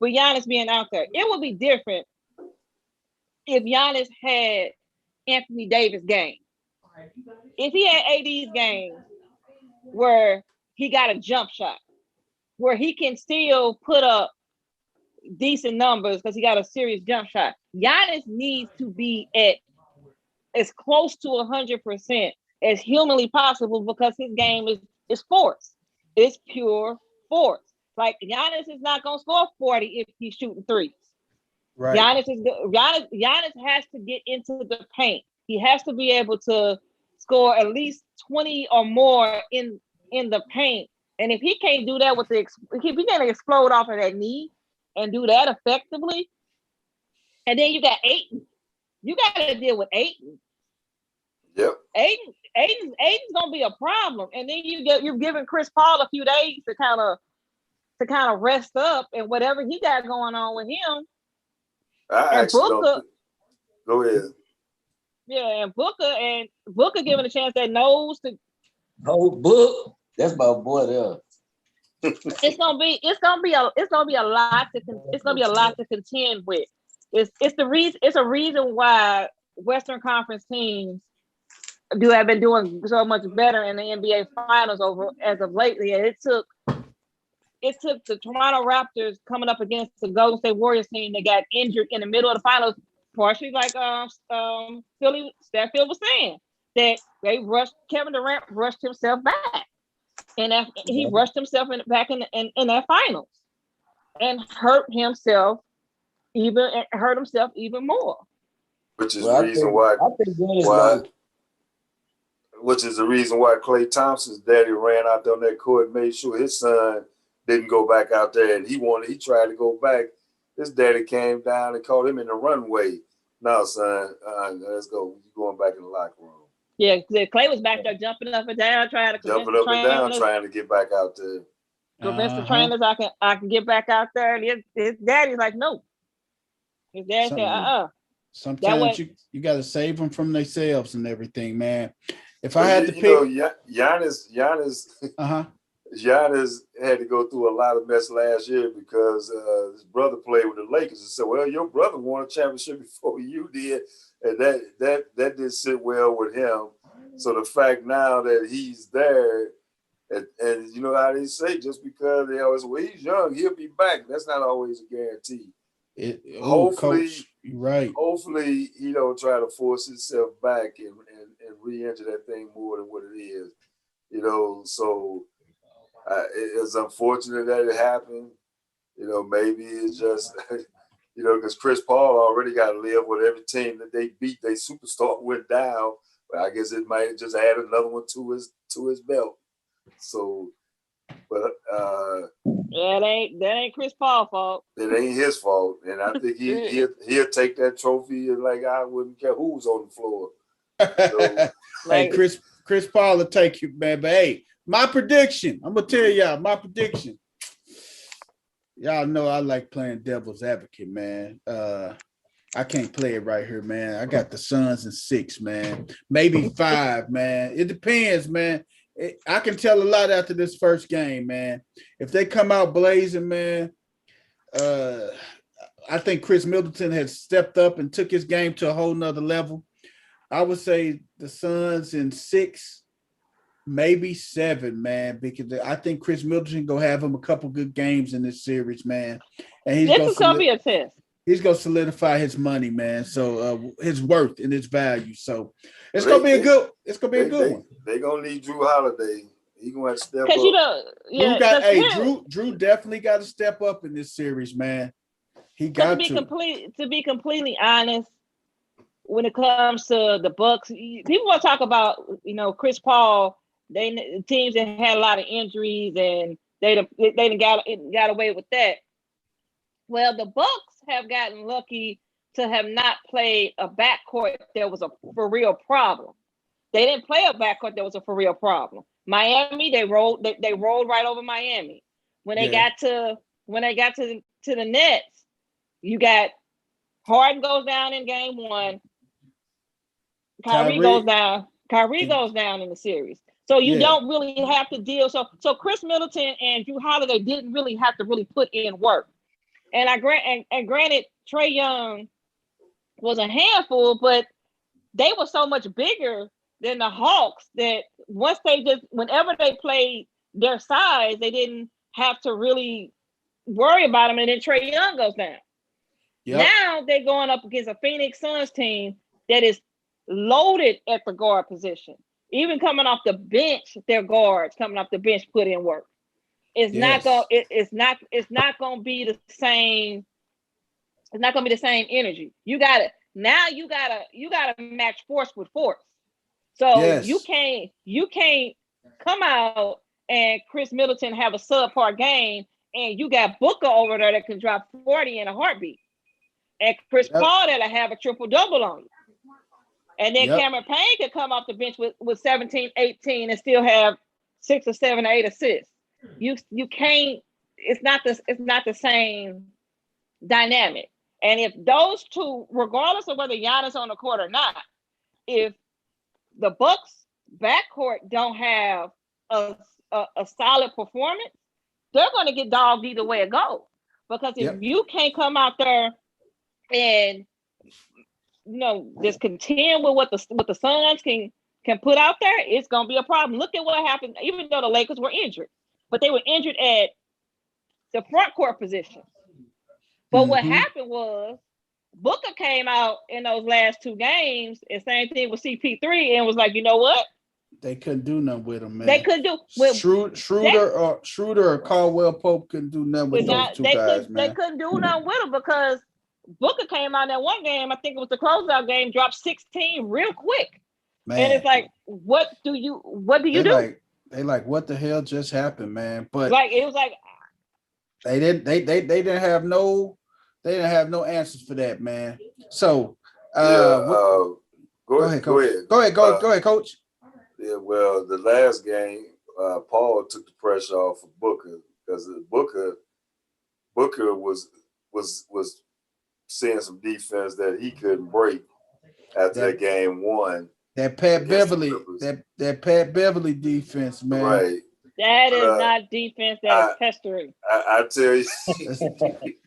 Giannis being out there. It would be different if Giannis had Anthony Davis game. If he had AD's game where he got a jump shot, where he can still put up decent numbers because he got a serious jump shot. Giannis needs to be at as close to 100% as humanly possible, because his game is force. It's pure force. Like, Giannis is not gonna score 40 if he's shooting threes. Right. Giannis has to get into the paint. He has to be able to score at least 20 or more in the paint. And if he can't do that if he can't explode off of that knee and do that effectively, and then you got Ayton. You got to deal with Ayton. Yep. Ayton's gonna be a problem. And then you're giving Chris Paul a few days to kind of rest up and whatever he got going on with him. Go ahead. Yeah, and Booker given a chance that knows to. Oh, Book, that's my boy there. It's gonna be a lot to contend with. It's a reason why Western Conference teams have been doing so much better in the NBA Finals as of lately. And it took the Toronto Raptors coming up against the Golden State Warriors team that got injured in the middle of the finals, partially like Steph Phil was saying, that Kevin Durant rushed himself back. And he rushed himself back in that finals and hurt himself even more. Which is the reason why. which is the reason why Klay Thompson's daddy ran out there on that court, made sure his son didn't go back out there, and he tried to go back. His daddy came down and called him in the runway. No, son, let's go. You're going back in the locker room. Yeah, Klay was back there jumping up and down, trying to get back out there. Convince the trainers I can get back out there. And his daddy's like, no. His dad said, Sometimes you got to save them from themselves and everything, man. If I had to pick, Giannis had to go through a lot of mess last year because his brother played with the Lakers and said, "Well, your brother won a championship before you did," and that didn't sit well with him. So the fact now that he's there, and you know how they say, just because they always, well, he's young, he'll be back. That's not always a guarantee. Hopefully, Coach, you're right. Hopefully, he don't try to force himself back and re-enter that thing more than what it is. You know, so it's unfortunate that it happened. You know, maybe it's just, you know, because Chris Paul already got to live with every team that they beat. They superstar went down, but I guess it might just add another one to his belt. So, but that ain't Chris Paul's fault. It ain't his fault, and I think he'll take that trophy and like I wouldn't care who's on the floor. So, hey, Chris Paul will take you, man. But hey, my prediction. I'm gonna tell y'all my prediction. Y'all know I like playing devil's advocate, man. I can't play it right here, man. I got the Suns in 6, man. Maybe 5, man. It depends, man. I can tell a lot after this first game, man. If they come out blazing, man, I think Chris Middleton has stepped up and took his game to a whole nother level. I would say the Suns in 6, maybe 7, man, because I think Chris Middleton gonna have him a couple good games in this series, man. And this is gonna be a test. He's gonna solidify his money, man. So his worth and his value. So it's gonna be a good one. They gonna need Drew Holiday. He gonna have to step up. Drew definitely got to step up in this series, man. He got to be completely honest. When it comes to the Bucks, people want to talk about, you know, Chris Paul. Teams that had a lot of injuries and they got away with that. Well, the Bucks have gotten lucky to have not played a backcourt that was a for real problem. They didn't play a backcourt that was a for real problem. Miami, they rolled right over Miami. When they got to the Nets, you got Harden goes down in game 1. Kyrie goes down. Kyrie goes down in the series. So you don't really have to deal. So Chris Middleton and Drew Holiday didn't really have to really put in work. And granted, Trae Young was a handful, but they were so much bigger than the Hawks that whenever they played their size, they didn't have to really worry about them. And then Trae Young goes down. Yep. Now they're going up against a Phoenix Suns team that is loaded at the guard position. Even coming off the bench, their guards coming off the bench put in work. It's not gonna be the same. It's not gonna be the same energy. You gotta match force with force. So you can't come out and Chris Middleton have a subpar game and you got Booker over there that can drop 40 in a heartbeat. And Chris Paul that'll have a triple-double on you. And then Cameron Payne could come off the bench with 17, 18 and still have 6 or 7 or 8 assists. You can't, it's not the same dynamic. And if those two, regardless of whether Giannis on the court or not, if the Bucks backcourt don't have a solid performance, they're going to get dogged either way it goes. Because if you can't come out there and just contend with what the Suns can put out there, it's gonna be a problem. Look at what happened, even though the Lakers were injured, but they were injured at the front court position. But what happened was Booker came out in those last 2 games, and same thing with CP3, and was like, you know what? They couldn't do nothing with him, man. They couldn't do with Schroeder or Caldwell Pope couldn't do nothing with those two guys, man. They couldn't do nothing with them because Booker came out in that one game, I think it was the closeout game, dropped 16 real quick. Man. And it's like, what do you do? They like, what the hell just happened, man? But like it was like they didn't have no answers for that, man. So go ahead, coach. Yeah, well, the last game, Paul took the pressure off of Booker because Booker was seeing some defense that he couldn't break after that game one. That Pat Beverly defense, man. Right. That is not defense. That is pestering. I tell you,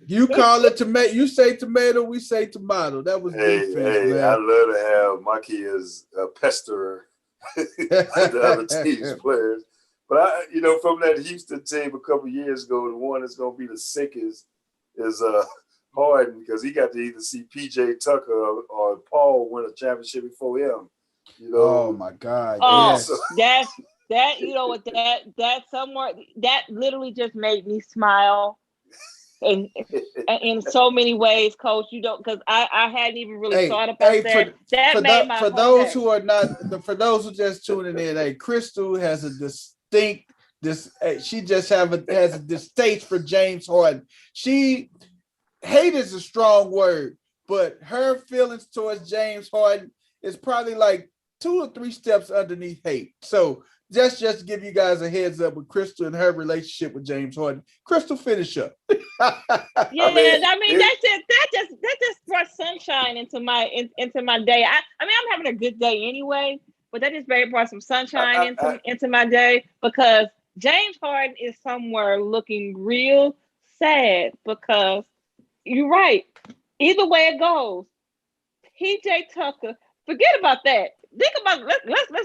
you call it tomato. You say tomato. We say tomato. That was defense, man. I love to have my kids pester the other team's players. But from that Houston team a couple years ago, the one that's going to be the sickest is Harden, because he got to either see PJ Tucker or Paul win a championship before him. Oh my God! Oh, yes. That you know what that somewhere that literally just made me smile, and in so many ways, Coach. You don't, because I hadn't even really thought about that. For those who are not, for those who just tuning in, Crystal has a distinct she just has a distaste for James Harden. Hate is a strong word, but her feelings towards James Harden is probably like 2 or 3 steps underneath hate. So just to give you guys a heads up with Crystal and her relationship with James Harden. Crystal, finish up. Yeah, that just brought sunshine into my day. I'm having a good day anyway, but that just brought some sunshine into my day, because James Harden is somewhere looking real sad, because you're right. Either way it goes, PJ Tucker, forget about that. Think about,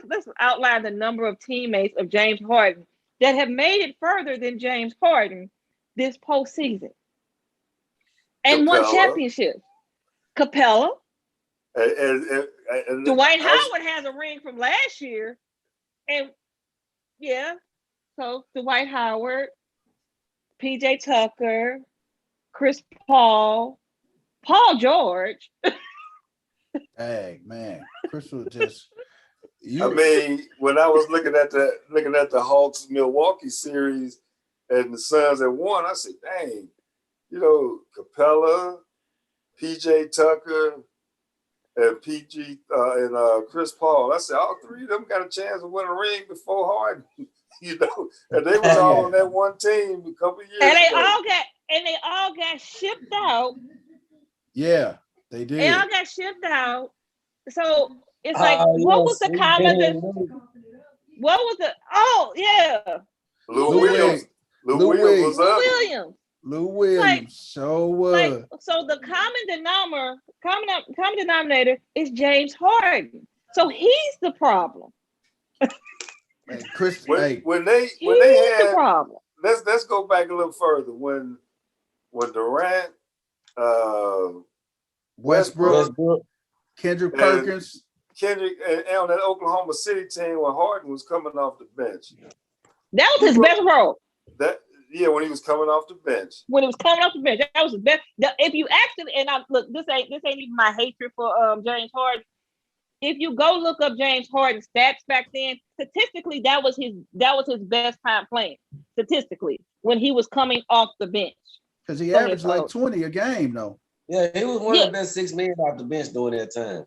let's outline the number of teammates of James Harden that have made it further than James Harden this postseason and won championships. Capella. And Dwight Howard has a ring from last year. And so Dwight Howard, PJ Tucker, Chris Paul George. Dang, man. Crystal just when I was looking at the Hawks Milwaukee series and the Suns had won, I said, dang, Capella, PJ Tucker, and Chris Paul. I said, all 3 of them got a chance to win a ring before Harden. And they was all on that one team a couple of years ago. And they all got shipped out. Yeah, they did. They all got shipped out. So it's like, what was the common? What was the? Oh yeah, Lou Williams. Lou Williams. Lou Williams. So the common denominator is James Harden. So he's the problem. Chris, when they had the problem. Let's go back a little further. When Durant, Westbrook, Kendrick Perkins, and on that Oklahoma City team when Harden was coming off the bench. That was his best role. When he was coming off the bench. When he was coming off the bench, that was his best. If you actually, and look, this ain't even my hatred for James Harden. If you go look up James Harden's stats back then, statistically, that was his best time playing. Statistically, when he was coming off the bench, because he averaged like 20 a game, though. Yeah, he was one of the best 6 men off the bench during that time.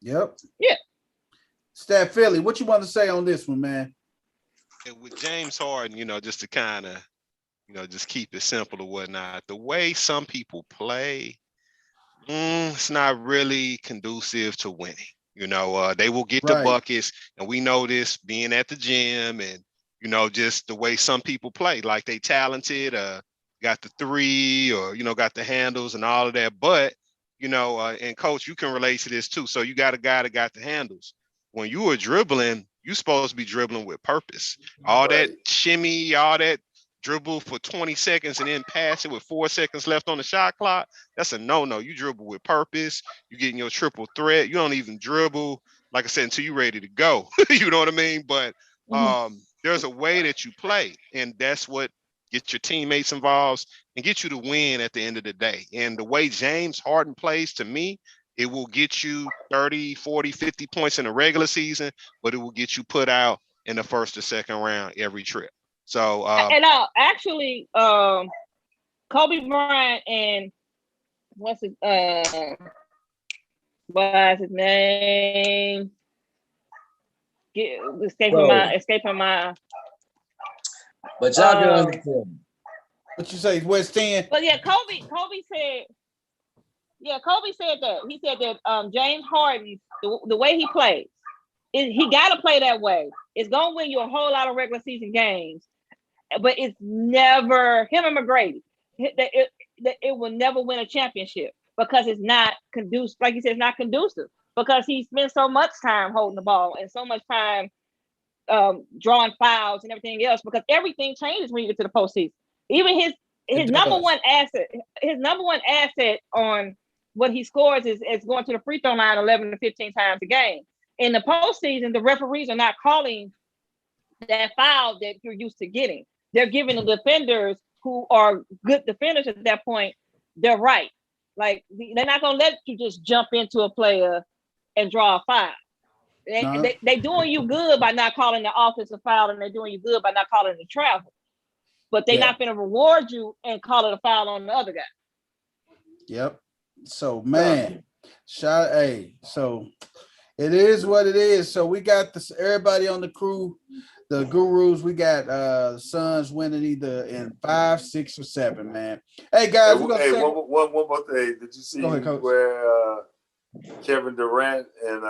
Yep. Yeah. Stat Philly, what you want to say on this one, man? With James Harden, just to kind of, just keep it simple or whatnot, the way some people play, it's not really conducive to winning. They will get the buckets, and we know this being at the gym, and just the way some people play, like they talented, got the 3, or got the handles and all of that. But and Coach, you can relate to this too. So you got a guy that got the handles. When you were dribbling, you're supposed to be dribbling with purpose. All that shimmy, all that dribble for 20 seconds and then pass it with 4 seconds left on the shot clock. That's a no-no. You dribble with purpose. You're getting your triple threat. You don't even dribble, like I said, until you're ready to go. You know what I mean? But there's a way that you play, and that's what gets your teammates involved and get you to win at the end of the day. And the way James Harden plays, to me, It will get you 30, 40, 50 points in the regular season, but it will get you put out in the first or second round every trip. So actually, Kobe Bryant and what's his name? Escaping my. But y'all can understand. What you say, West End? But yeah, Kobe said. Yeah, Kobe said that. He said that James Harden, the way he plays, he got to play that way. It's gonna win you a whole lot of regular season games, but it's never him and McGrady. It will never win a championship because it's not conducive. Like you said, it's not conducive because he spends so much time holding the ball and so much time drawing fouls and everything else because everything changes when you get to the postseason. Even his number one asset on what he scores is going to the free throw line 11 to 15 times a game. In the postseason, the referees are not calling that foul that you're used to getting. They're giving the defenders who are good defenders at that point their right. Like they're not gonna let you just jump into a player and draw a foul. They doing you good by not calling the offensive foul, and they're doing you good by not calling the travel. But they're not going to reward you and call it a foul on the other guy. Yep. So, man, so it is what it is. So we got everybody on the crew, the Gurus. We got Suns winning either in 5, 6, or 7, man. Hey, guys. One more thing. Did you see where Kevin Durant and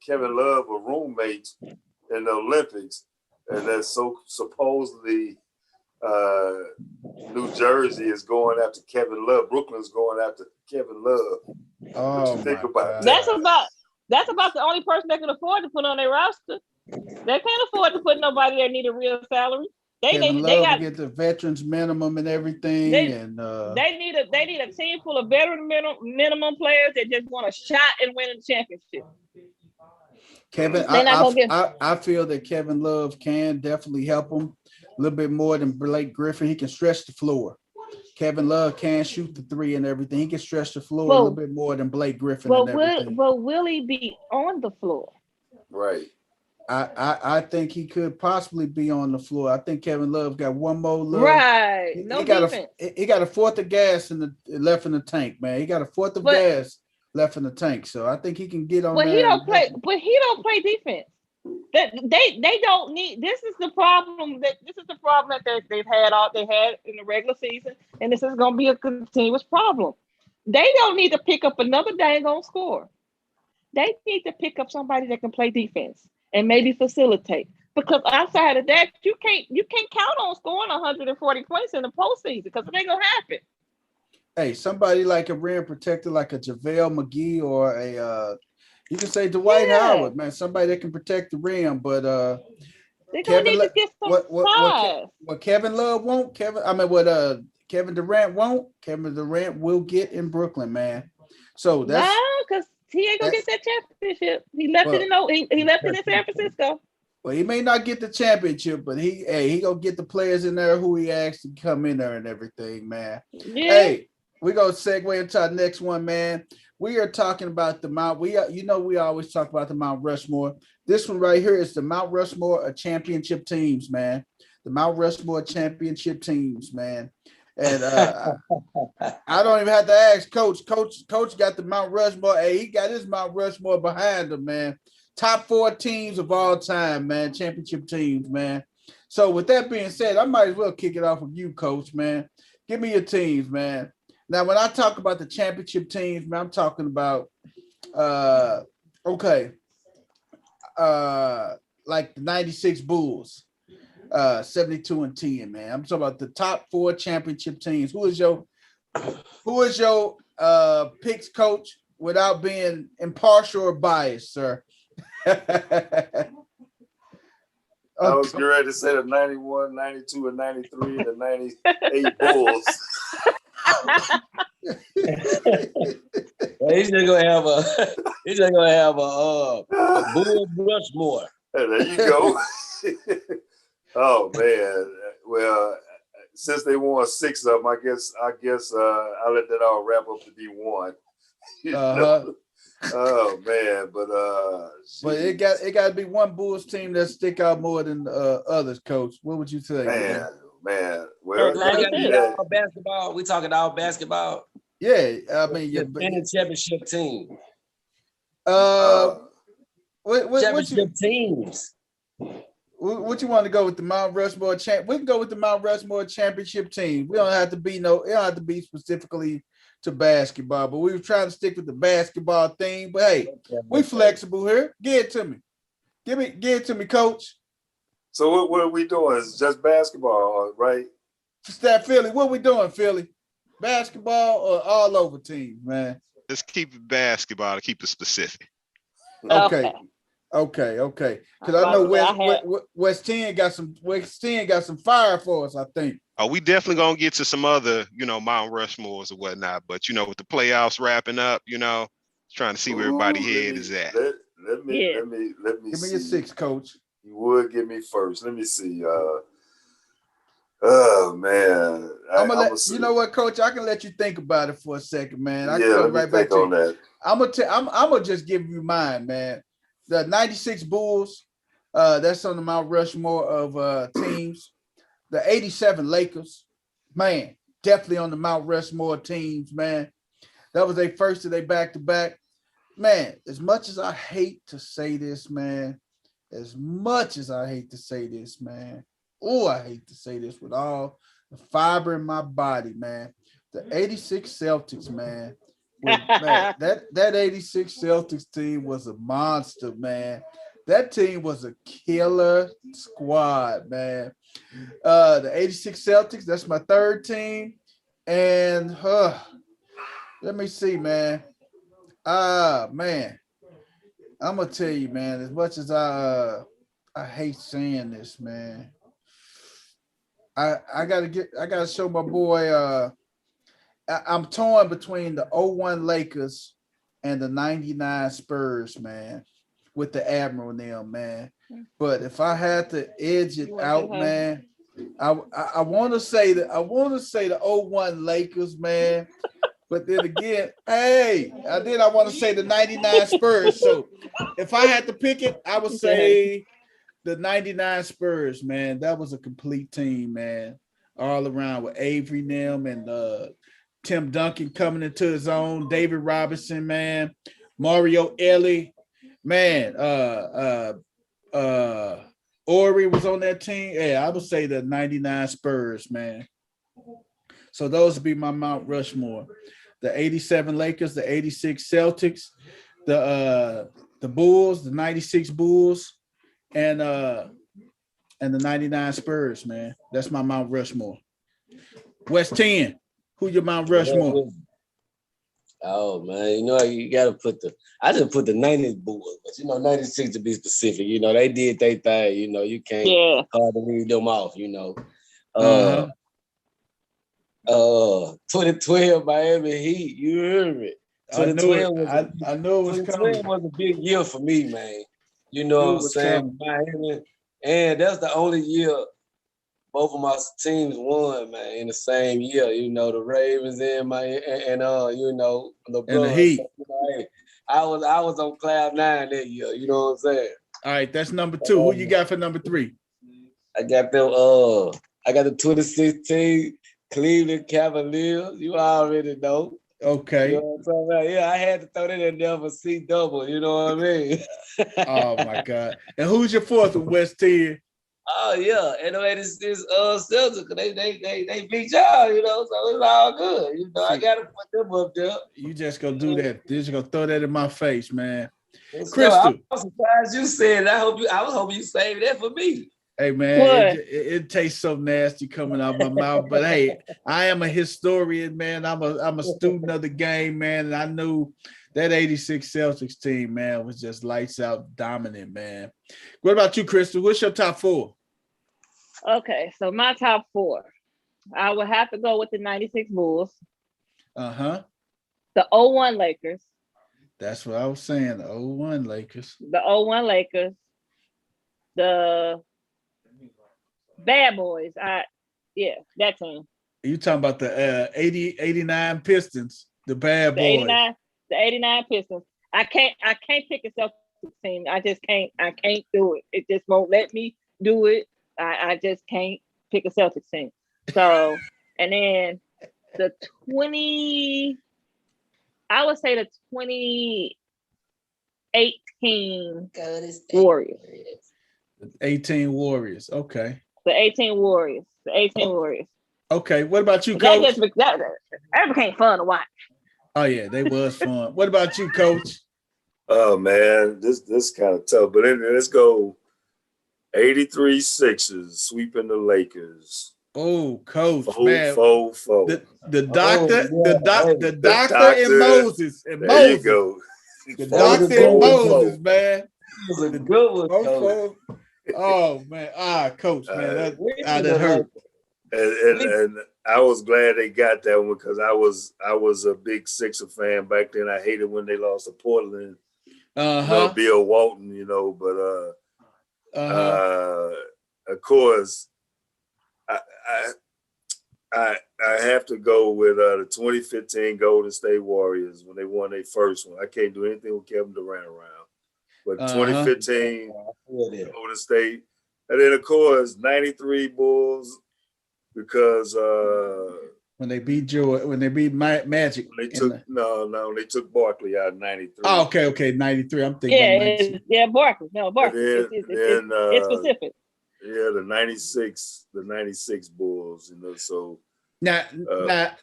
Kevin Love were roommates in the Olympics? And that's so supposedly New Jersey is going after Kevin Love. Brooklyn's going after Kevin Love. Oh, what you think about that? That's about the only person that can afford to put on their roster. They can't afford to put nobody that need a real salary. Kevin Love get the veterans minimum and everything, they need a team full of veteran minimum players that just want a shot and win a championship. Kevin, I feel that Kevin Love can definitely help them a little bit more than Blake Griffin. He can stretch the floor. Kevin Love can shoot the three and everything. He can stretch the floor a little bit more than Blake Griffin and everything. Will he be on the floor? Right. I think he could possibly be on the floor. I think Kevin Love got one more look. Right. He got a fourth of gas left in the tank, man. He got a fourth of gas left in the tank. So I think he can get on there. He don't play defense. They don't need. This is the problem that they've had in the regular season, and this is going to be a continuous problem. They don't need to pick up another dang on score. They need to pick up somebody that can play defense and maybe facilitate. Because outside of that, you can't count on scoring 140 points in the postseason because it ain't gonna happen. Hey, somebody like a rim protector, like a JaVale McGee or a you can say Dwight Howard, man. Somebody that can protect the rim, but they're gonna need to get some size. What Kevin Love won't, Kevin Durant won't, Kevin Durant will get in Brooklyn, man. So that's because he ain't gonna get that championship. He left it in San Francisco. Well, he may not get the championship, but he gonna get the players in there who he asked to come in there and everything, man. Yeah. Hey, we gonna segue into our next one, man. We are talking about the Mount. We always talk about the Mount Rushmore. This one right here is the Mount Rushmore of championship teams, man. The Mount Rushmore championship teams, man. And I don't even have to ask Coach. Coach got the Mount Rushmore. Hey, he got his Mount Rushmore behind him, man. Top 4 teams of all time, man. Championship teams, man. So with that being said, I might as well kick it off with you, Coach, man. Give me your teams, man. Now, when I talk about the championship teams, man, I'm talking about like the 96 Bulls, 72-10, man. I'm talking about the top 4 championship teams. Who is your picks, Coach, without being impartial or biased, sir? I was ready to say the 91, 92, and 93, the 98 Bulls. He's just gonna have a Bull Rushmore. There you go. Oh man. Well, since they won 6 of them, I guess I'll let that all wrap up to be 1. Oh man, but it got to be one Bulls team that stick out more than others. Coach, what would you say? Man. Well, all basketball. We talking all basketball. Yeah, I mean, the championship team. Championship teams. What you want to go with the Mount Rushmore champ? We can go with the Mount Rushmore championship team. We don't have to be it don't have to be specifically to basketball, but we were trying to stick with the basketball theme. But hey, we flexible here. Give it to me. Give it to me, Coach. So what are we doing? It's just basketball, right? Stat Philly, what we doing, Philly? Basketball or all over teams, man? Let's keep it basketball to keep it specific. Okay. Because I know West 10 got some fire for us, I think. Oh, we definitely gonna get to some other, Mount Rushmores or whatnot. But with the playoffs wrapping up, trying to see where everybody's head is at. Let me Give me see. your 6, Coach. You would give me first. Let me see. Oh man, I'm gonna let you know what, Coach. I can let you think about it for a second, man. I can let me think on that. I'm gonna just give you mine, man. The 96 Bulls, that's on the Mount Rushmore of teams. The 87 Lakers, man, definitely on the Mount Rushmore teams, man. That was their first of their back-to-back. Man, as much as I hate to say this, man, I hate to say this with all the fiber in my body, man. The 86 Celtics, man. That 86 Celtics team was a monster, man. That team was a killer squad, man. The 86 Celtics, that's my third team. And let me see, man. Man, I'm gonna tell you, man, as much as I hate saying this, man. I gotta show my boy I'm torn between the 01 Lakers and the 99 Spurs, man, with the Admiral and them, man. But if I had to edge it out, man, I want to say the 01 Lakers, man. But then again, I want to say the 99 Spurs. So if I had to pick it, I would say the 99 Spurs, man. That was a complete team, man. All around with Avery Nim and Tim Duncan coming into his own, David Robinson, man, Mario Elie, man, Ori was on that team. Yeah, I would say the 99 Spurs, man. So those would be my Mount Rushmore. The 87 Lakers, the 86 Celtics, the Bulls, the 96 Bulls, and the 99 Spurs, man. That's my Mount Rushmore. West 10. Who your Mount Rushmore? Oh man, you gotta I just put the 90s Bulls, but 96 to be specific. They did their thing. You can't hardly read them off. 2012 Miami Heat. You heard me. 2012 I know it was coming. 2012 was a big year for me, man. You know what I'm saying? Miami, and that's the only year both of my teams won, man, in the same year. The Ravens and LeBron. And the Heat. So, I was on cloud 9 that year. You know what I'm saying? All right, that's number 2. Who you got for number 3? I got them. I got the 2016 Cleveland Cavaliers. You already know. Okay. You know what I'm talking about? Yeah, I had to throw that in there for C double. You know what I mean? Oh my God! And who's your 4th with West 10? Oh yeah, and it's Celtics. They beat y'all, so it's all good. I gotta put them up there. You just gonna do that. You're just gonna throw that in my face, man. Crystal, I'm surprised you said it. I was hoping you saved that for me. Hey man, it tastes so nasty coming out my mouth. But hey, I am a historian, man. I'm a student of the game, man. And I knew that 86 Celtics team, man, was just lights out dominant, man. What about you, Crystal? What's your top 4? Okay, so my top 4. I would have to go with the 96 Bulls. Uh-huh. The 01 Lakers. That's what I was saying. The 01 Lakers. The 01 Lakers. The Bad Boys. That team. You talking about the 89 Pistons, the Bad Boys. The 89 Pistons. I can't pick a Celtics team. I just can't. I can't do it. It just won't let me do it. I just can't pick a Celtics team. So, and then the 20, I would say the 2018 Warriors. 18 Warriors. Okay. The 18 Warriors. The 18 Warriors. Okay. What about you, Coach? That became fun to watch. Oh yeah, they was fun. What about you, Coach? Oh man, this kind of tough. But then let's go 83 Sixers sweeping the Lakers. Oh, Coach, man. The doctor and Moses. There you go. The doctor and Moses, man. It was a good one, Coach. Oh man, Coach, man, that hurt. And I was glad they got that one because I was a big Sixer fan back then. I hated when they lost to Portland. Bill Walton, but of course, I have to go with the 2015 Golden State Warriors when they won their first one. I can't do anything with Kevin Durant around, but 2015 Golden State, and then of course 93 Bulls. Because when they beat Magic, when they took Barkley out in 93. Oh, okay, 93. I'm thinking. Barkley. No, Barkley. It's specific. Yeah, the 96 Bulls. So now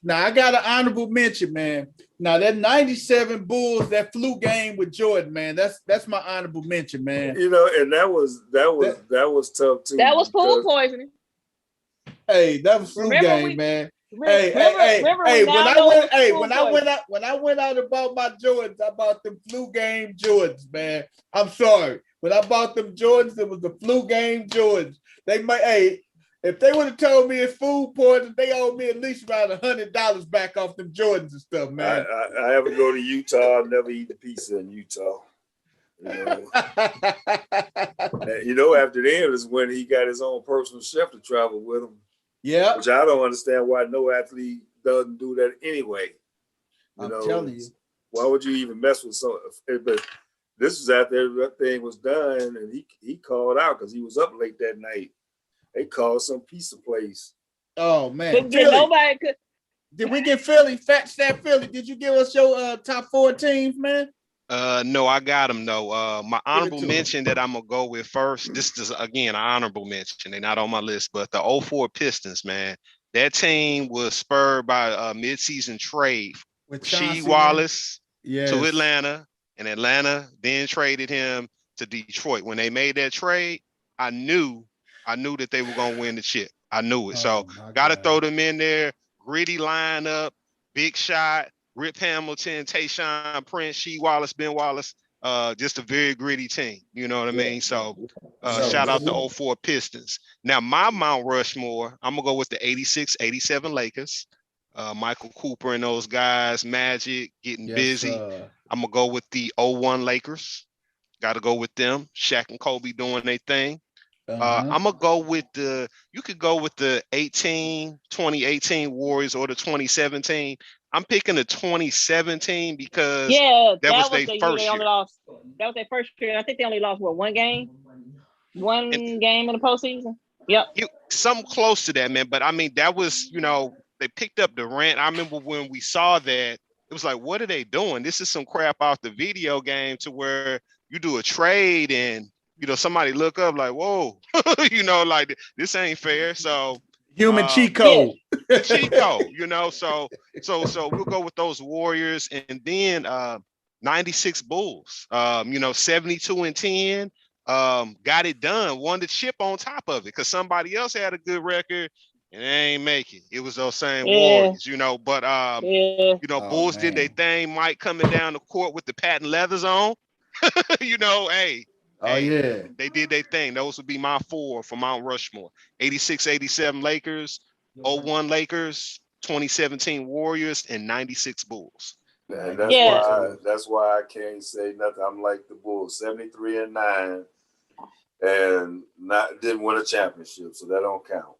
I got an honorable mention, man. Now that 97 Bulls, that flu game with Jordan, man. That's my honorable mention, man. And that was tough too. That was food poisoning. Hey, that was flu game, man. When I went out and bought my Jordans, I bought them flu game Jordans, man. I'm sorry. When I bought them Jordans, it was the flu game Jordans. If they would have told me it's food poisoning, they owed me at least around $100 back off them Jordans and stuff, man. I ever go to Utah, I'll never eat the pizza in Utah. After then is when he got his own personal chef to travel with him. Yeah, which I don't understand why no athlete doesn't do that anyway. I'm telling you, why would you even mess with so? But this was after that thing was done, and he called out because he was up late that night. They called some pizza place. Oh man, nobody could. Did we get Philly? Fat Stat Philly? Did you give us your top 4 teams, man? No, I got them though. My honorable mention that I'm gonna go with first. This is again an honorable mention. They're not on my list, but the 04 Pistons, man. That team was spurred by a midseason trade with Rasheed Wallace to Atlanta, and Atlanta then traded him to Detroit. When they made that trade, I knew that they were gonna win the chip. I knew it. So gotta throw them in there. Gritty lineup, big shot. Rip Hamilton, Tayshaun Prince, Shee Wallace, Ben Wallace, just a very gritty team. You know what I mean? So shout out to 04 Pistons. Now, my Mount Rushmore, I'm going to go with the 86, 87 Lakers. Michael Cooper and those guys, Magic, getting busy. I'm going to go with the 01 Lakers. Got to go with them. Shaq and Kobe doing their thing. I'm going to go with you could go with the 2018 Warriors or the 2017. I'm picking the 2017 because that was their first year. That was their first year. I think they only lost one game? One game in the postseason? Yep. Something close to that, man. But I mean, that was, they picked up Durant. I remember when we saw that, it was like, what are they doing? This is some crap off the video game to where you do a trade and, somebody look up like, whoa, like this ain't fair. So human cheat code. Cheat code, so we'll go with those Warriors, and then 96 Bulls, 72-10, got it done, won the chip on top of it because somebody else had a good record and they ain't make it. It was those same Warriors, but Bulls did their thing. Mike coming down the court with the patent leathers on, they did their thing. Those would be my 4 for Mount Rushmore: 86, 87 Lakers, 01 Lakers, 2017 Warriors, and 96 Bulls. And that's why I can't say nothing. I'm like the Bulls, 73-9, and didn't win a championship, so that don't count.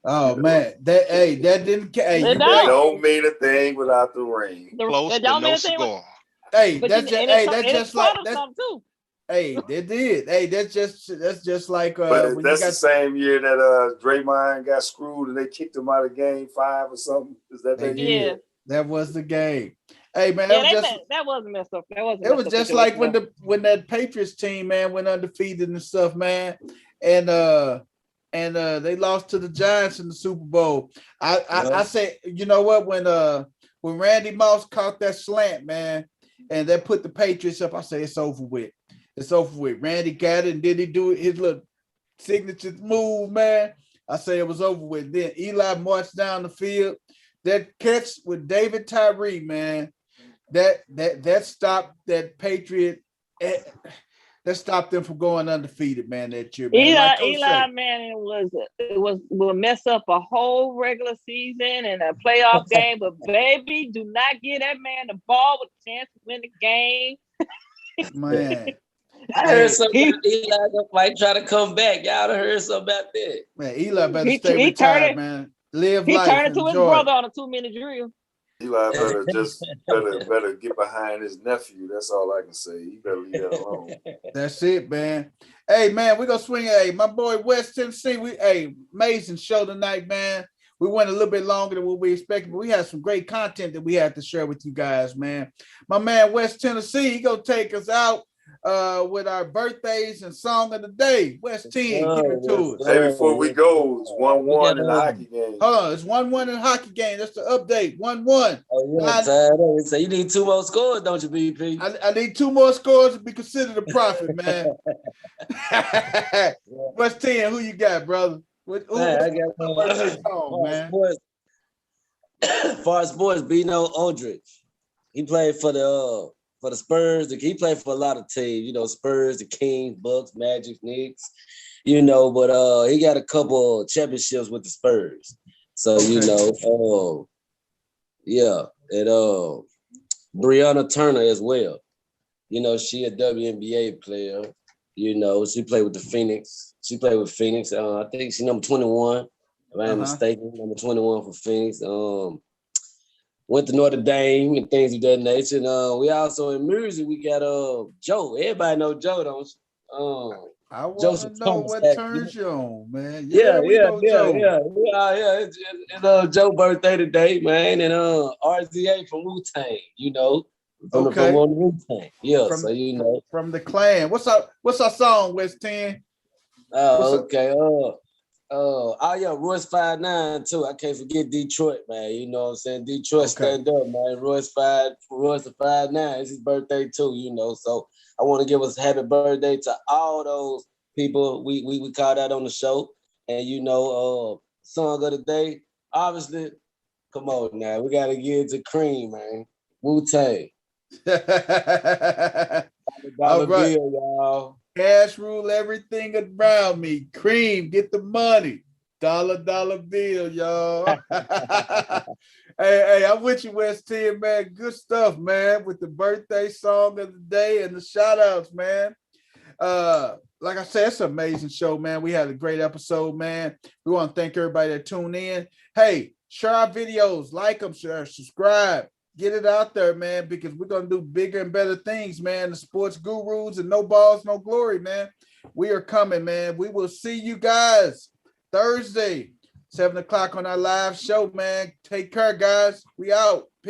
Oh man, that didn't count. That don't mean a thing without the ring. Close but no cigar. Hey, But that's just that's just like that's too. Hey, they did. Hey, that's just like but when that's you got the same year that Draymond got screwed and they kicked him out of game 5 or something. Is that they that year? did. That was the game. Hey man, Yeah, that wasn't messed up. It was just like when that Patriots team, man, went undefeated and stuff, man. And they lost to the Giants in the Super Bowl. I say, you know what, when Randy Moss caught that slant, man, and they put the Patriots up, I say it's over with. It's over with. Randy got it, and then he do his little signature move, man. I say it was over with. Then Eli marched down the field. That catch with David Tyree, man, that stopped that Patriot. That stopped them from going undefeated, man, that year. Man. Eli Manning will mess up a whole regular season and a playoff game, but baby, do not give that man the ball with a chance to win the game. Man. I heard something about Eli might try to come back. Y'all done heard something about that. Man, Eli better stay retired, man. Live life. He turned it to his brother on a 2-minute drill. Eli better get behind his nephew. That's all I can say. He better leave that alone. That's it, man. Hey, man, we're gonna swing. Hey, my boy West Tennessee. Amazing show tonight, man. We went a little bit longer than what we expected, but we had some great content that we had to share with you guys, man. My man West Tennessee, he gonna take us out with our birthdays and song of the day. West 10, give it to us. Hey, before we go, it's 1-1 in the hockey game. Hold on, it's 1-1 in the hockey game. That's the update. 1-1. Oh, yeah, so you need 2 more scores, don't you, BP? I need 2 more scores to be considered a profit, man. West 10, who you got, brother? I got Far sports, Bino Aldridge. He played for the Spurs. He played for a lot of teams, Spurs, the Kings, Bucks, Magic, Knicks, but he got a couple championships with the Spurs. So, and Brianna Turner as well. She a WNBA player. She played with the Phoenix. She played with Phoenix. I think she's number 21, if I am mistaken, number 21 for Phoenix. Went to Notre Dame and things of that nature. And we also in music, we got Joe. Everybody know Joe, don't you? I want to know what turns you on, man. Yeah. It's Joe's birthday today, man. And RZA from Wu-Tang, From Wu-Tang. Yeah, From the clan. What's our song, West 10? Okay. Royce 5'9" too. I can't forget Detroit, man. You know what I'm saying? Detroit, stand up, man. Royce 5'9". It's his birthday too, So I want to give us a happy birthday to all those people we called out on the show. And song of the day, obviously, come on now. We gotta give it to Cream, man. Wu-Tang. All right. Bill, y'all. Cash rule everything around me. Cream, get the money. Dollar bill, y'all. Hey, I'm with you, West 10, man. Good stuff, man, with the birthday song of the day and the shout outs, man. Like I said, it's an amazing show, man. We had a great episode, man. We want to thank everybody that tuned in. Hey, share our videos, like them, share, subscribe. Get it out there, man, because we're going to do bigger and better things, man. The sports gurus and no balls, no glory, man. We are coming, man. We will see you guys Thursday, 7 o'clock on our live show, man. Take care, guys. We out.